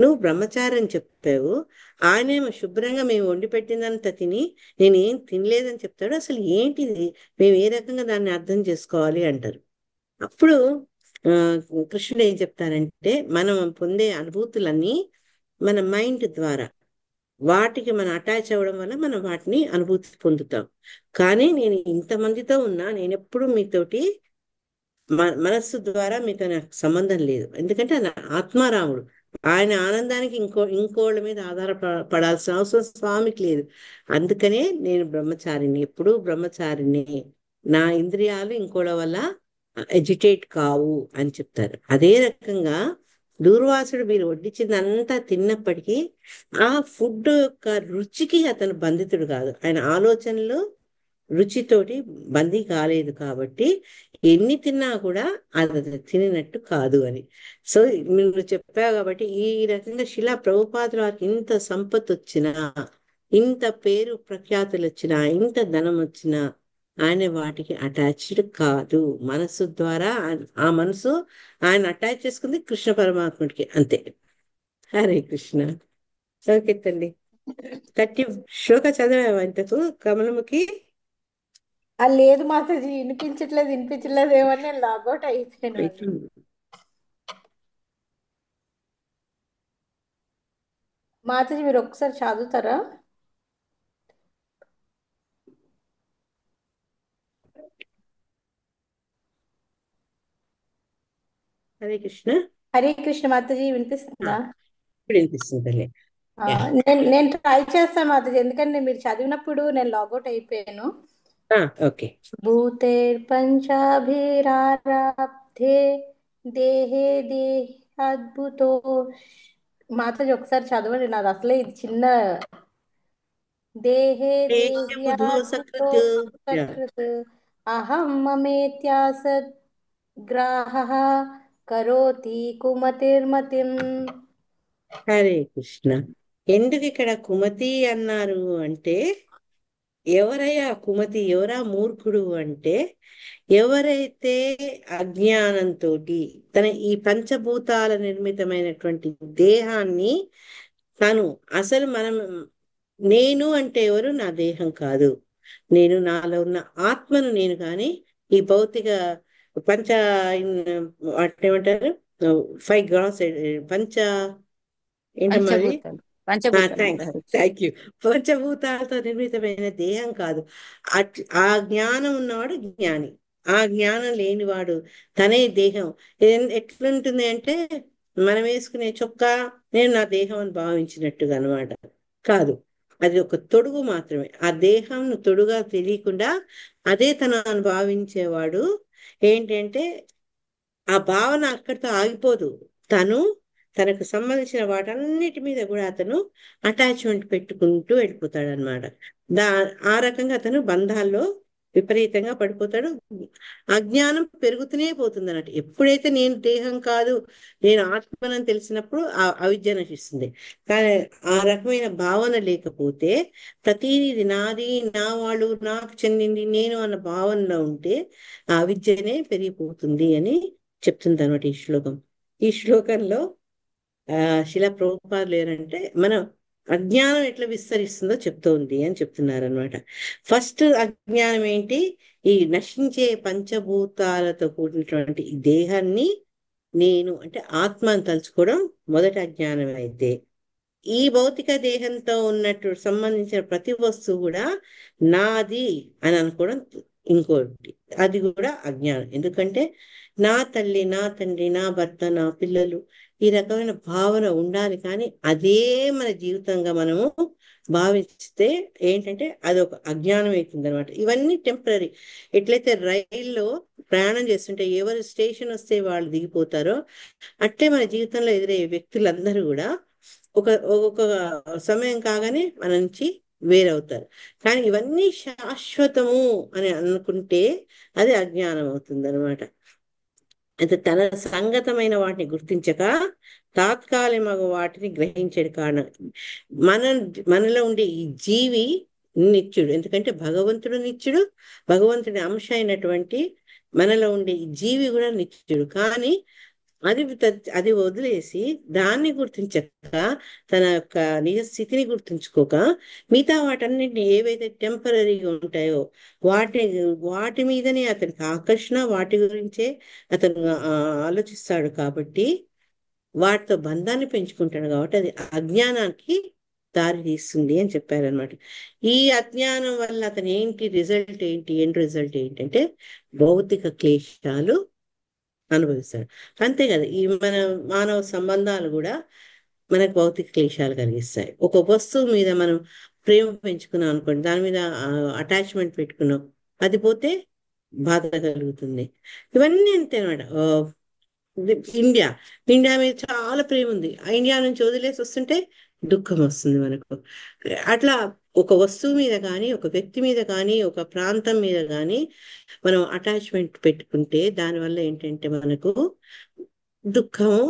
నువ్వు బ్రహ్మచారి చెప్పావు. ఆయనేమో శుభ్రంగా మేము వండి పెట్టిందంతా తిని నేనేం తినలేదని చెప్తాడు. అసలు ఏంటిది, మేము ఏ రకంగా దాన్ని అర్థం చేసుకోవాలి అంటారు. అప్పుడు ఆ కృష్ణుడు ఏం చెప్తారంటే, మనం పొందే అనుభూతులన్నీ మన మైండ్ ద్వారా వాటికి మనం అటాచ్ అవ్వడం వల్ల మనం వాటిని అనుభూతి పొందుతాం. కానీ నేను ఇంతమందితో ఉన్నా, నేను ఎప్పుడు మీతోటి మనస్సు ద్వారా మీకు నాకు సంబంధం లేదు, ఎందుకంటే ఆయన ఆత్మారాముడు. ఆయన ఆనందానికి ఇంకోళ్ళ మీద ఆధారపడాల్సిన అవసరం స్వామికి లేదు. అందుకనే నేను బ్రహ్మచారిని, ఎప్పుడూ బ్రహ్మచారిని, నా ఇంద్రియాలు ఇంకోళ్ళ వల్ల ఎజిటేట్ కావు అని చెప్తారు. అదే రకంగా దూర్వాసుడు మీరు వడ్డించిందంతా తిన్నప్పటికీ ఆ ఫుడ్ యొక్క రుచికి అతను బంధితుడు కాదు, ఆయన ఆలోచనలు రుచితోటి బందీ కాలేదు. కాబట్టి ఎన్ని తిన్నా కూడా అది తినట్టు కాదు అని. సో నువ్వు చెప్పావు కాబట్టి ఈ రకంగా శిలా ప్రభుపాదుల వారికి ఇంత సంపత్తి వచ్చినా, ఇంత పేరు ప్రఖ్యాతులు వచ్చినా, ఇంత ధనం వచ్చినా ఆయన వాటికి అటాచ్డ్ కాదు. మనసు ద్వారా ఆ మనసు ఆయన అటాచ్ చేసుకుంది కృష్ణ పరమాత్ముడికి, అంతే. హరే కృష్ణ. ఓకే తల్లి, 30 శ్లోక చదివావా ఇంతకు కమలముకి? లేదు మాతాజీ, వినిపించట్లేదు ఏమని నేను లాగౌట్ అయిపోయినాను. మాతాజీ మీరు ఒకసారి చదువుతారా? హరే కృష్ణ. హరే కృష్ణ మాతాజీ, వినిపిస్తుందా? ఇప్పుడు వినిపిస్తుంది. నేను ట్రై చేస్తాను మాతాజీ, ఎందుకంటే మీరు చదివినప్పుడు నేను లాగౌట్ అయిపోయాను. ఓకే. భూతేర్పంచాభిరారబ్ధే దేహే దేహాద్భుతో. మాతాజీ ఒకసారి చదవండి, నాది అసలే ఇది చిన్న. దేహే దేహ్యాద్భుతో సకృత్ అహం మమేత్యాసద్ గ్రాహః కరోతి కుమతిర్మతిం. హరే కృష్ణ. ఎందుకు ఇక్కడ కుమతి అన్నారు అంటే, ఎవరయ్యా కుమతి, ఎవరా మూర్ఖుడు అంటే, ఎవరైతే అజ్ఞానంతో తన ఈ పంచభూతాల నిర్మితమైనటువంటి దేహాన్ని తను అసలు నేను అంటే ఎవరు, నా దేహం కాదు, నేను నాలో ఉన్న ఆత్మను నేను, కానీ ఈ భౌతిక పంచ ఏమంటారు 5 గ్రాస్ ఏంటమ్మా అది, థ్యాంక్ యూ, పంచభూతాలతో నిర్మితమైన దేహం కాదు. ఆ జ్ఞానం ఉన్నవాడు జ్ఞాని, ఆ జ్ఞానం లేనివాడు తనే దేహం. ఎట్లుంటుంది అంటే, మనం వేసుకునే చొక్కా నేను నా దేహం అని భావించినట్టుగా అనమాట. కాదు, అది ఒక తొడుగు మాత్రమే. ఆ దేహం తొడుగా తెలియకుండా అదే తను అని భావించేవాడు ఏంటంటే, ఆ భావన అక్కడితో ఆగిపోదు. తనకు సంబంధించిన వాటన్నిటి మీద కూడా అతను అటాచ్మెంట్ పెట్టుకుంటూ వెళ్ళిపోతాడు అనమాట. ఆ రకంగా అతను బంధాల్లో విపరీతంగా పడిపోతాడు. అజ్ఞానం పెరుగుతూనే పోతుంది అన్నట్టు. ఎప్పుడైతే నేను దేహం కాదు, నేను ఆత్మనని తెలిసినప్పుడు ఆ అవిద్య నశిస్తుంది. కానీ ఆ రకమైన భావన లేకపోతే, ప్రతిదీ నాది, నా వాళ్ళు, నాకు చెందింది, నేను అన్న భావనలో ఉంటే ఆ అవిద్యనే పెరిగిపోతుంది అని చెప్తుంది అనమాట ఈ శ్లోకం. ఈ శ్లోకంలో శిలా ప్రభుపాదులు ఏంటంటే, మనం అజ్ఞానం ఎట్లా విస్తరిస్తుందో చెప్తోంది అని చెప్తున్నారు అనమాట. ఫస్ట్ అజ్ఞానం ఏంటి, ఈ నశించే పంచభూతాలతో కూడినటువంటి ఈ దేహాన్ని నేను అంటే ఆత్మ అని తలుచుకోవడం మొదటి అజ్ఞానం. అయితే ఈ భౌతిక దేహంతో ఉన్నట్టు సంబంధించిన ప్రతి వస్తువు కూడా నాది అని అనుకోవడం ఇంకోటి, అది కూడా అజ్ఞానం. ఎందుకంటే నా తల్లి, నా తండ్రి, నా భర్త, నా పిల్లలు, ఈ రకమైన భావన ఉండాలి. కానీ అదే మన జీవితంగా మనము భావిస్తే ఏంటంటే అది ఒక అజ్ఞానం అవుతుంది అనమాట. ఇవన్నీ టెంపరీ. ఎట్లయితే రైల్లో ప్రయాణం చేస్తుంటే ఎవరు స్టేషన్ వస్తే వాళ్ళు దిగిపోతారో, అట్లే మన జీవితంలో ఎదురయ్యే వ్యక్తులందరూ కూడా ఒక ఒక సమయం కాగానే మన నుంచి వేరవుతారు. కానీ ఇవన్నీ శాశ్వతము అని అనుకుంటే అది అజ్ఞానం అవుతుంది అనమాట. అయితే తన సంగతమైన వాటిని గుర్తించక తాత్కాలిక వాటిని గ్రహించడు కారణం. మన మనలో ఉండే ఈ జీవి నిత్యుడు. ఎందుకంటే భగవంతుడు నిత్యుడు, భగవంతుడి అంశ అయినటువంటి మనలో ఉండే ఈ జీవి కూడా నిత్యుడు. కానీ అది వదిలేసి దాన్ని గుర్తించక, తన యొక్క నిజ స్థితిని గుర్తుంచుకోక, మిగతా వాటన్నిటిని ఏవైతే టెంపరీగా ఉంటాయో వాటి మీదనే అతనికి ఆకర్షణ, వాటి గురించే అతను ఆలోచిస్తాడు. కాబట్టి వాటితో బంధాన్ని పెంచుకుంటాడు. కాబట్టి అది అజ్ఞానానికి దారి తీస్తుంది అని చెప్పారనమాట. ఈ అజ్ఞానం వల్ల అతను ఎండ్ రిజల్ట్ ఏంటంటే భౌతిక క్లేశాలు అనుభవిస్తాడు. అంతే కదా, ఈ మన మానవ సంబంధాలు కూడా మనకు భౌతిక క్లేశాలు కలిగిస్తాయి. ఒక వస్తువు మీద మనం ప్రేమ పెంచుకున్నాం అనుకోండి, దాని మీద అటాచ్మెంట్ పెట్టుకున్నాం, అది పోతే బాధ కలుగుతుంది. ఇవన్నీ అంతే అనమాట. ఇండియా ఇండియా మీద చాలా ప్రేమ ఉంది, ఆ ఇండియా నుంచి వదిలేసి వస్తుంటే దుఃఖం వస్తుంది మనకు. అట్లా ఒక వస్తువు మీద కానీ, ఒక వ్యక్తి మీద కానీ, ఒక ప్రాంతం మీద కానీ మనం అటాచ్మెంట్ పెట్టుకుంటే దానివల్ల ఏంటంటే మనకు దుఃఖము,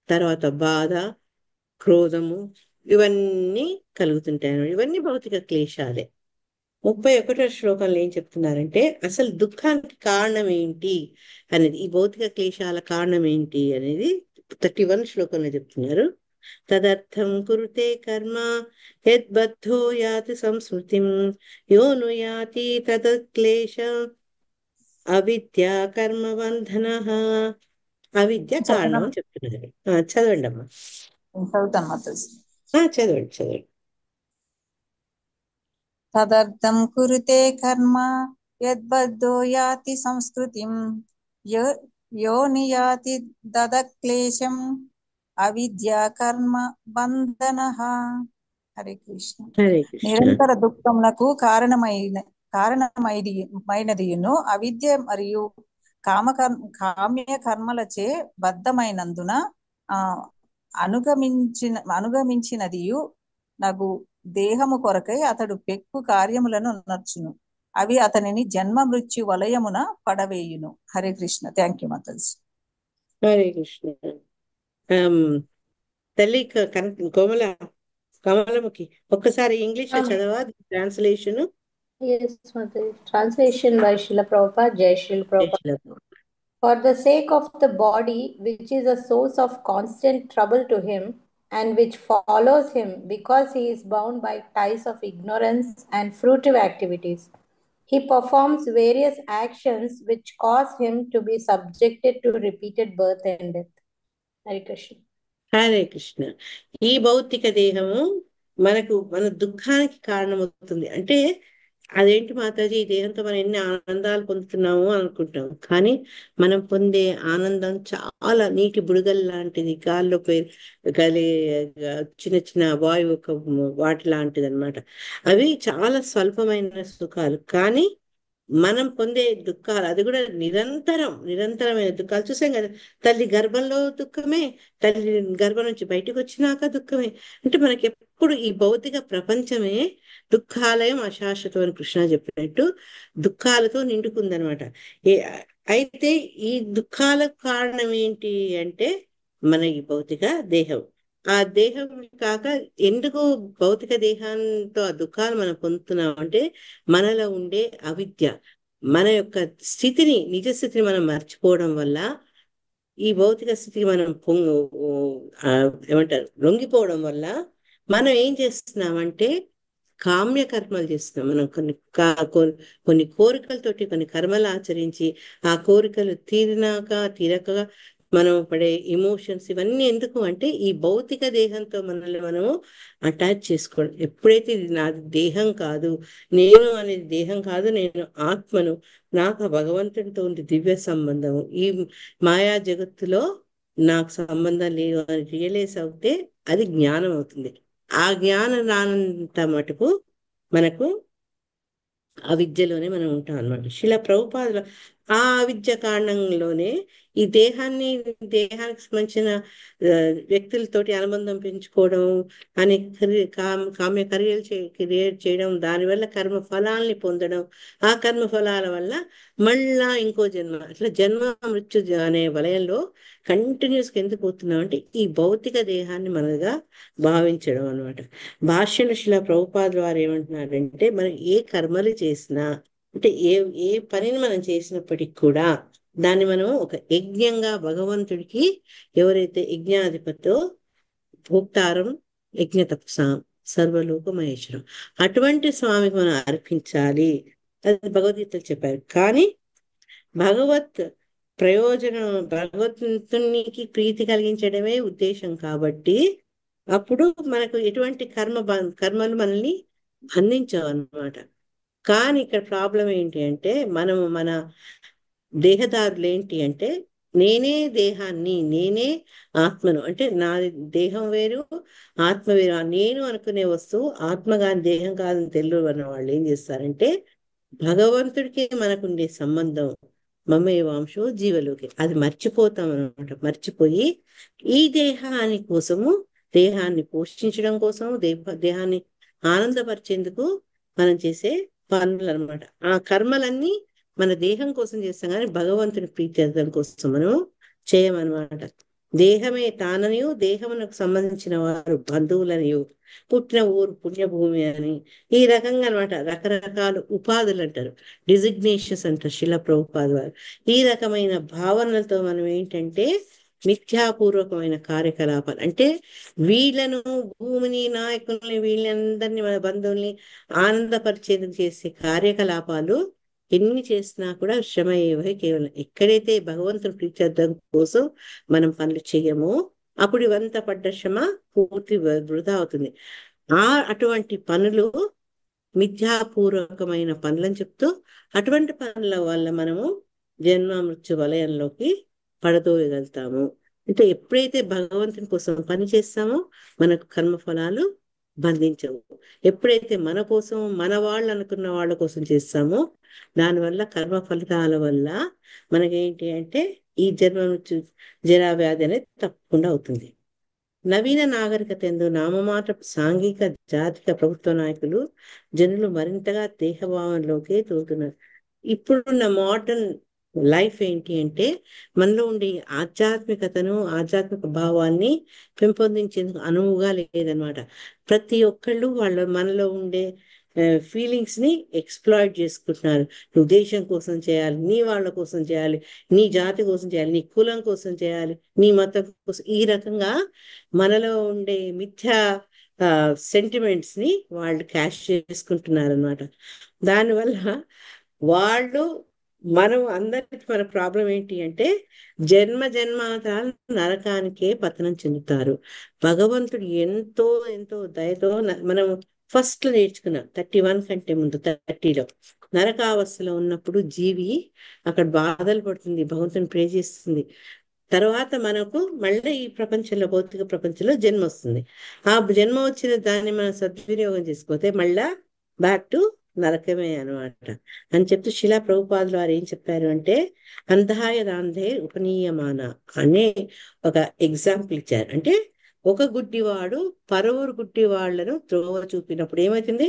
తర్వాత బాధ, క్రోధము, ఇవన్నీ కలుగుతుంటాయి అన్నమాట. ఇవన్నీ భౌతిక క్లేశాలే. 31వ శ్లోకంలో ఏం చెప్తున్నారంటే అసలు దుఃఖానికి కారణం ఏంటి అనేది, ఈ భౌతిక క్లేశాల కారణం ఏంటి అనేది 31 శ్లోకంలో చెప్తున్నారు. తదర్థం కురుతే కర్మ యద్బద్ధో యాతి సంస్మృతిం యోను యాతి తదక్లేశ అవిద్య కర్మ బంధన. అవిద్య కారణం అని చెప్తున్నారు. చదవండి అమ్మా. చదువుతాను మాతాజీ. చదవండి. తదర్థం కురుతే కర్మ యద్బద్ధో యాతి సంస్కృతిం యో నియాతి దదక్లేశం అవిద్య కర్మ బంధన. హరే కృష్ణ. హరే కృష్ణ. నిరంతర దుఃఖమునకు కారణమైనదియును అవిద్య మరియు కామ్య కర్మలచే బద్ధమైనందున అనుగమించినదియు నగు దేహము కొరకై అతడు పెక్కు కార్యములను నర్చును. అవి అతనిని జన్మ మృత్యు వలయమున పడవేయును. హరే కృష్ణ. Thank you Mataji. హరే కృష్ణ. తల్లి కమలముఖి ఒక్కసారి ఇంగ్లీష్ లో చదవా translation? Yes, Mataji. Translation by Srila Prabhupada. Jai Srila Prabhupada. For the sake of the body, which is a source of constant trouble to him, and which follows him because he is bound by ties of ignorance and fruitive activities, he performs various actions which cause him to be subjected to repeated birth and death. Hare Krishna. Hare Krishna. ఈ భౌతిక దేహము మన దుఃఖానికి కారణమవుతుంది. అంటే అదేంటి మాతాజీ, ఈ దేహంతో మనం ఎన్ని ఆనందాలు పొందుతున్నాము అనుకుంటాం, కానీ మనం పొందే ఆనందం చాలా నీటి బుడగల్ లాంటిది, గాల్లో గలే చిన్న చిన్న వాయువు వాటి లాంటిది అనమాట. అవి చాలా స్వల్పమైన సుఖాలు. కానీ మనం పొందే దుఃఖాలు అది కూడా నిరంతరమైన దుఃఖాలు. చూసాం కదా, తల్లి గర్భంలో దుఃఖమే, తల్లి గర్భం నుంచి బయటకు వచ్చినాక దుఃఖమే. అంటే మనకి ఎప్పుడు ఈ భౌతిక ప్రపంచమే దుఃఖాలయం అశాశ్వతం అని కృష్ణ చెప్పినట్టు దుఃఖాలతో నిండుకుందనమాట. అయితే ఈ దుఃఖాలకు కారణం ఏంటి అంటే మన ఈ భౌతిక దేహం. ఆ దేహం కాక ఎందుకు భౌతిక దేహంతో ఆ దుఃఖాలు మనం పొందుతున్నాం అంటే మనలో ఉండే అవిద్య, మన యొక్క నిజ స్థితిని మనం మర్చిపోవడం వల్ల, ఈ భౌతిక స్థితికి మనం లొంగిపోవడం వల్ల మనం ఏం చేస్తున్నామంటే కామ్య కర్మలు చేస్తున్నాం. మనం కొన్ని కోరికలతోటి కొన్ని కర్మలు ఆచరించి ఆ కోరికలు తీరక మనం పడే ఎమోషన్స్ ఇవన్నీ ఎందుకు అంటే ఈ భౌతిక దేహంతో మనల్ని మనము అటాచ్ చేసుకోవడం. ఎప్పుడైతే ఇది నాది దేహం కాదు, నేను అనేది దేహం కాదు, నేను ఆత్మను, నాకు ఆ భగవంతుడితో ఉంది దివ్య సంబంధము, ఈ మాయా జగత్తులో నాకు సంబంధం లేదు అని రియలైజ్ అవుతే అది జ్ఞానం అవుతుంది. ఆ జ్ఞానం రానంత మటుకు మనకు అవిద్యలోనే మనం ఉంటాం అన్నమాట. శిలా ప్రభుపాదుల ఆ అవిద్య కారణంలోనే ఈ దేహానికి సంబంధించిన వ్యక్తులతోటి అనుబంధం పెంచుకోవడం అనే కామ్య క్రియేట్ చేయడం, దానివల్ల కర్మ ఫలాల్ని పొందడం, ఆ కర్మ ఫలాల వల్ల మళ్ళా ఇంకో జన్మ, అట్లా జన్మ మృత్యు అనే వలయంలో కంటిన్యూస్గా ఎందుకు పోతున్నాం అంటే ఈ భౌతిక దేహాన్ని మనగా భావించడం అనమాట. భాష్యంలో శిలా ప్రభుపాదుల వారు ఏమంటున్నారంటే మనం ఏ కర్మలు చేసినా అంటే ఏ పనిని మనం చేసినప్పటికి కూడా దాన్ని మనం ఒక యజ్ఞంగా భగవంతుడికి, ఎవరైతే యజ్ఞాధిపతో భోక్తారం యజ్ఞ తపసాం సర్వలోక మహేశ్వరం, అటువంటి స్వామికి మనం అర్పించాలి. అది భగవద్గీతలు చెప్పారు. కానీ భగవత్ ప్రయోజనం భగవంతునికి ప్రీతి కలిగించడమే ఉద్దేశం కాబట్టి అప్పుడు మనకు ఎటువంటి కర్మలు మనల్ని బంధించవు అన్నమాట. కానీ ఇక్కడ ప్రాబ్లం ఏంటి అంటే మన దేహదారులు ఏంటి అంటే నేనే దేహాన్ని, నేనే ఆత్మను, అంటే నా దేహం వేరు ఆత్మ వేరు, నేను అనుకునే వస్తువు ఆత్మ కాని దేహం కాదని తెలియదు అన్న వాళ్ళు ఏం చేస్తారంటే భగవంతుడికి మనకుండే సంబంధం మమేవాంశో జీవలోకి అది మర్చిపోతాం అనమాట. మర్చిపోయి ఈ దేహాని కోసము, దేహాన్ని పోషించడం కోసం, దేహాన్ని ఆనందపరిచేందుకు మనం చేసే పనులు అనమాట. ఆ కర్మలన్నీ మన దేహం కోసం చేస్తాం కానీ భగవంతుని ప్రీత్యర్థం కోసం మనం చేయమన్నమాట. దేహమే తాననియు దేహమునకు సంబంధించిన వారు బంధువులనియు పుట్టిన ఊరు పుణ్యభూమి అని ఈ రకంగా అనమాట. రకరకాల ఉపాధులు అంటారు, డిజిగ్నేషన్స్ అంటారు శిలా ప్రభుపాద వారు. ఈ రకమైన భావనలతో మనం ఏంటంటే మిథ్యాపూర్వకమైన కార్యకలాపాలు అంటే వీళ్ళను, భూమిని, నాయకుల్ని, వీళ్ళందరినీ, మన బంధువుల్ని ఆనందపరిచేందుకు చేసే కార్యకలాపాలు ఎన్ని చేసినా కూడా శ్రమ ఏవే కేవలం. ఎక్కడైతే భగవంతుని ప్రీత్యర్థం కోసం మనం పనులు చేయమో అప్పుడు ఇవంతా పడ్డ శ్రమ పూర్తి వృధా అవుతుంది. అటువంటి పనులు మిథ్యాపూర్వకమైన పనులని చెప్తూ అటువంటి పనుల వల్ల మనము జన్మ మృత్యు వలయంలోకి పడదోయగలుగుతాము. అంటే ఎప్పుడైతే భగవంతుని కోసం పని చేస్తామో మనకు కర్మఫలాలు బంధించవు. ఎప్పుడైతే మన కోసం, మన వాళ్ళు అనుకున్న వాళ్ళ కోసం చేస్తామో దానివల్ల కర్మ ఫలితాల వల్ల మనకేంటి అంటే ఈ జన్మ మృత్యు జరా వ్యాధి అనేది తప్పకుండా అవుతుంది. నవీన నాగరికత ఎందు నామమాత్ర సాంఘిక జాతిక ప్రభుత్వ నాయకులు జనులు మరింతగా దేహభావంలోకి తోలుతున్నారు. ఇప్పుడున్న మోడర్న్ లైఫ్ ఏంటి అంటే మనలో ఉండే ఆధ్యాత్మికతను, ఆధ్యాత్మిక భావాన్ని పెంపొందించేందుకు అనువుగా లేదనమాట. ప్రతి ఒక్కళ్ళు మనలో ఉండే ఫీలింగ్స్ ని ఎక్స్ప్లాయిట్ చేసుకుంటున్నారు. నువ్వు దేశం కోసం చేయాలి, నీ వాళ్ళ కోసం చేయాలి, నీ జాతి కోసం చేయాలి, నీ కులం కోసం చేయాలి, నీ మతం కోసం, ఈ రకంగా మనలో ఉండే మిథ్యా సెంటిమెంట్స్ ని వాళ్ళు క్యాష్ చేసుకుంటున్నారు అనమాట. దానివల్ల వాళ్ళు అందరికి మన ప్రాబ్లం ఏంటి అంటే జన్మాంతరాలు నరకానికే పతనం చెందుతారు. భగవంతుడు ఎంతో ఎంతో దయతో మనం ఫస్ట్ నేర్చుకున్నాం 31 కంటే ముందు 30లో నరకావస్థలో ఉన్నప్పుడు జీవి అక్కడ బాధలు పడుతుంది, భగవంతుని ప్రే చేస్తుంది. తర్వాత మనకు మళ్ళీ ఈ ప్రపంచంలో, భౌతిక ప్రపంచంలో జన్మ వస్తుంది. ఆ జన్మ వచ్చిన దాన్ని మనం సద్వినియోగం చేసుకోతే మళ్ళా బ్యాక్ టు నరకమే అనమాట అని చెప్తూ శిలా ప్రభుపాదులు వారు ఏం చెప్పారు అంటే అంధాయ దాంధే ఉపనీయమాన అనే ఒక ఎగ్జాంపుల్ ఇచ్చారు. అంటే ఒక గుడ్డివాడు పరువురు గుడ్డి వాళ్లను త్రోవ చూపినప్పుడు ఏమవుతుంది?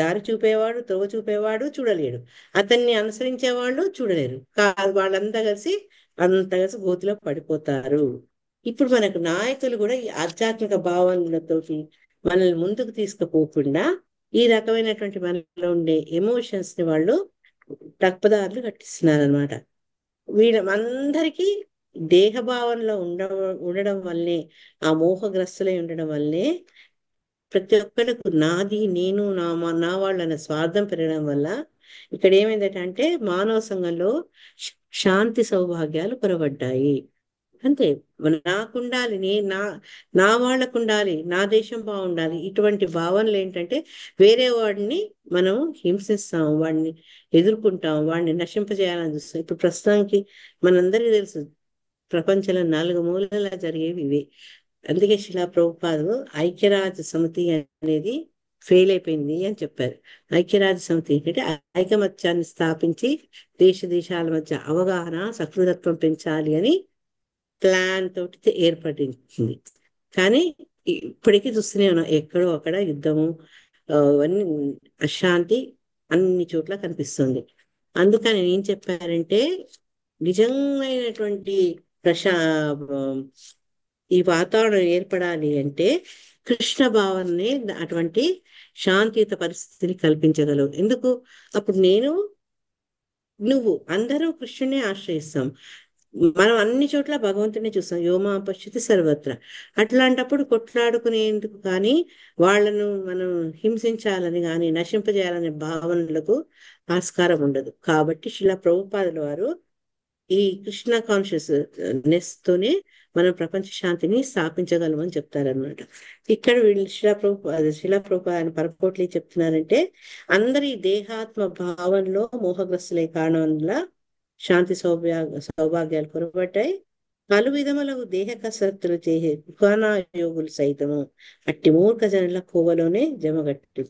దారి చూపేవాడు, త్రోవ చూపేవాడు చూడలేడు, అతన్ని అనుసరించేవాళ్ళు చూడలేరు, వాళ్ళంతా కలిసి గోతిలో పడిపోతారు. ఇప్పుడు మనకు నాయకులు కూడా ఈ ఆధ్యాత్మిక భావనలతోటి మనల్ని ముందుకు తీసుకుపోకుండా ఈ రకమైనటువంటి మనలో ఉండే ఎమోషన్స్ ని వాళ్ళు తప్పుదారులు కట్టిస్తున్నారు అనమాట. అందరికీ దేహభావంలో ఉండడం వల్లే, ఆ మోహగ్రస్తులై ఉండడం వల్లే ప్రతి ఒక్కరికి నాది, నేను, నా వాళ్ళ స్వార్థం పెరగడం వల్ల ఇక్కడ ఏమైందంటే మానవ సంఘంలో శాంతి సౌభాగ్యాలు కొరవడ్డాయి. అంతే. నాకుండాలి, నా వాళ్ళకు ఉండాలి, నా దేశం బాగుండాలి, ఇటువంటి భావనలు ఏంటంటే వేరే వాడిని మనం హింసిస్తాం, వాడిని ఎదుర్కొంటాం, వాడిని నశింపజేయాలని చూస్తాం. ఇప్పుడు ప్రస్తుతానికి మనందరికీ తెలుసు ప్రపంచంలో 4 మూలలా జరిగేవి ఇవే. అందుకే శిలా ప్రభుపాదులు ఐక్యరాజ్య సమితి అనేది ఫెయిల్ అయిపోయింది అని చెప్పారు. ఐక్యరాజ్య సమితి ఏంటంటే ఐకమత్యాన్ని స్థాపించి దేశాల మధ్య అవగాహన, సహృదత్వం పెంచాలి అని ప్లాన్ తోటి ఏర్పడింది. కానీ ఇప్పటికీ చూస్తూనే ఉన్నాం, ఎక్కడో అక్కడ యుద్ధము, అవన్నీ అశాంతి అన్ని చోట్ల కనిపిస్తుంది. అందుకని ఏం చెప్పారంటే నిజమైనటువంటి ఈ వాతావరణం ఏర్పడాలి అంటే కృష్ణ భావనని, అటువంటి శాంతియుత పరిస్థితిని కల్పించగలవు. ఎందుకు? అప్పుడు నువ్వు అందరూ కృష్ణునే ఆశ్రయిస్తాం. మనం అన్ని చోట్ల భగవంతుని చూస్తాం, యోమా పశ్యతి సర్వత్ర. అట్లాంటప్పుడు కొట్లాడుకునేందుకు కానీ, వాళ్ళను మనం హింసించాలని కానీ, నశింపజేయాలనే భావనలకు ఆస్కారం ఉండదు. కాబట్టి శిలా ప్రభుపాదుల వారు ఈ కృష్ణ కాన్షియస్నెస్ తోనే మనం ప్రపంచ శాంతిని స్థాపించగలమని చెప్తారనమాట. ఇక్కడ వీళ్ళు శిలా ప్రభుపాద ఆయన పరపోట్లు చెప్తున్నారంటే అందరి దేహాత్మ భావంలో మోహగ్రస్తులే కారణం వల్ల శాంతి సౌభాగ్యాలు కొరబడ్డాయి. పలు విధములకు దేహ కసరత్తులు చేసే దుకానా యోగులు సైతము అట్టి మూర్ఖ జనుల కోవలోనే జమగట్టి.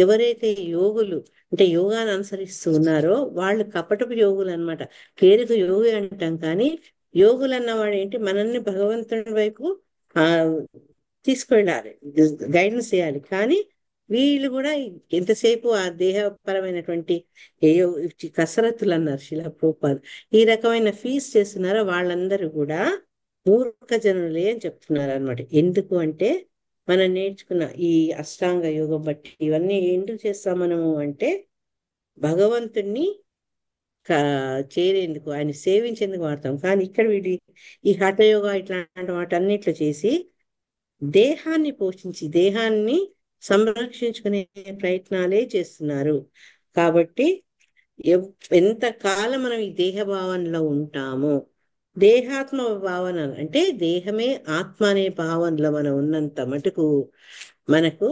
ఎవరైతే యోగులు అంటే యోగాన్ని అనుసరిస్తూ ఉన్నారో వాళ్ళు కపటపు యోగులు అనమాట. పేరుకు యోగి అంటాం, కానీ యోగులు అన్నవాడు ఏంటి, మనల్ని భగవంతుడి వైపు తీసుకెళ్ళాలి, గైడెన్స్ చేయాలి. కానీ వీళ్ళు కూడా ఎంతసేపు ఆ దేహపరమైనటువంటి కసరత్తులు అన్నారు శిలా ప్రభుపాద. ఈ రకమైన ఫీజ్ చేస్తున్నారో వాళ్ళందరూ కూడా మూర్ఖ జనులే అని చెప్తున్నారు అనమాట. ఎందుకు అంటే మనం నేర్చుకున్న ఈ అష్టాంగ యోగం బట్టి ఇవన్నీ ఎందుకు చేస్తాం మనము అంటే భగవంతుణ్ణి చేరేందుకు, ఆయన సేవించేందుకు వాడతాం. కానీ ఇక్కడ వీడి ఈ హఠయోగా ఇట్లాంటి వాటన్నిట్లో చేసి దేహాన్ని పోషించి దేహాన్ని సంరక్షించుకునే ప్రయత్నాలే చేస్తున్నారు. కాబట్టి ఎంతకాలం మనం ఈ దేహ భావనలో ఉంటామో, దేహాత్మ భావన అంటే దేహమే ఆత్మ అనే భావనలో మనం ఉన్నంత మటుకు మనకు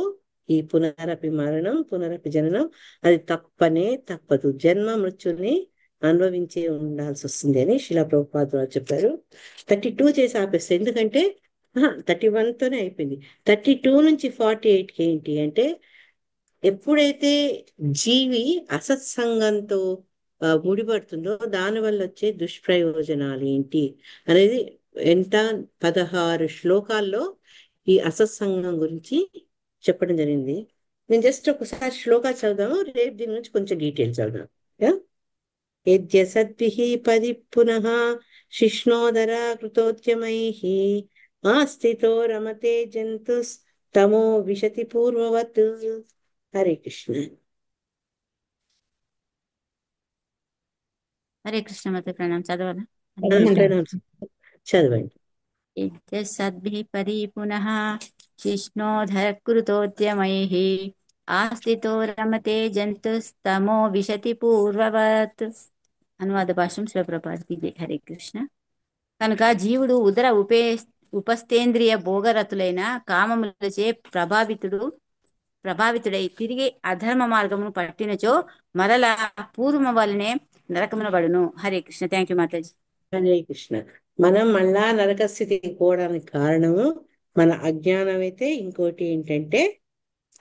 ఈ పునరపి మరణం, పునరపి జననం అది తప్పదు. జన్మ మృత్యుని అనుభవించే ఉండాల్సి వస్తుంది అని శిలా ప్రభుపాద చెప్పారు. 32 చేసి ఆపేస్తే, ఎందుకంటే 31తోనే అయిపోయింది. 32 నుంచి 48కి ఏంటి అంటే ఎప్పుడైతే జీవి అసత్సంగంతో ముడిపడుతుందో దానివల్ల వచ్చే దుష్ప్రయోజనాలు ఏంటి అనేది 16 శ్లోకాల్లో ఈ అసత్సంగం గురించి చెప్పడం జరిగింది. నేను జస్ట్ ఒకసారి శ్లోకాలు చదువుదాము, రేపు దీని గురించి కొంచెం డీటెయిల్స్ చదువుదాం. యద్యసద్భిః పది పునః శిష్ణోదర కృతోద్యమైః ఆస్థితో రమతే జంతుస్తమో విశతి పూర్వవత్. హరే కృష్ణ. హరే కృష్ణ మాత. ప్రణామం. చదవాలా? చదవండి. యద్యసద్భిః పది పునః శిష్ణోధర కృతోద్యమైః ఆస్థితో రమతే జంతుస్తమో విశతి పూర్వవత్. అనువాద భాష్యం శివప్రభాత్. హరే కృష్ణ. కనుక జీవుడు ఉదర ఉపస్థేంద్రియ భోగరతులైన కామములచే ప్రభావితుడై తిరిగి అధర్మ మార్గమును పట్టినచో మరలా పూర్వము వలనే నరకమున పడును. హరే కృష్ణ. Thank you Mataji. హరే కృష్ణ. మనం మళ్ళా నరక స్థితికి పోవడానికి కారణము మన అజ్ఞానం అయితే, ఇంకోటి ఏంటంటే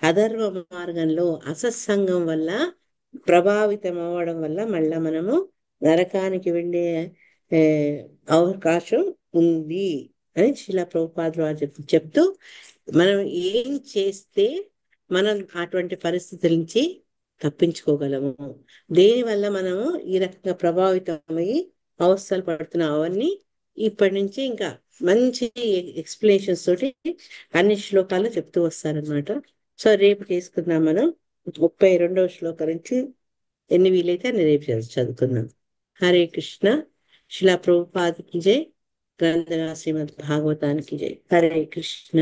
అధర్మ మార్గంలో అసత్సంగం వల్ల ప్రభావితం అవ్వడం వల్ల మళ్ళా మనము నరకానికి వెళ్ళే అవకాశం ఉంది అని శిలా ప్రభుపాదులు చెప్తూ, మనం ఏం చేస్తే మనం అటువంటి పరిస్థితుల నుంచి తప్పించుకోగలము, దేనివల్ల మనము ఈ రకంగా ప్రభావితమయ్యి అవస్థలు పడుతున్నాం, అవన్నీ ఇప్పటి నుంచి ఇంకా మంచి ఎక్స్ప్లెనేషన్స్ తోటి అన్ని శ్లోకాలు చెప్తూ వస్తారనమాట. సో రేపు చేసుకుందాం మనం 32వ శ్లోకం నుంచి ఎన్ని వీలైతే అన్ని రేపు చదువుకుందాం. హరే కృష్ణ. శిలా ప్రభుపాదకి జై. గ్రంథరా శ్రీమద్ భాగవతానికి జై. హరే కృష్ణ.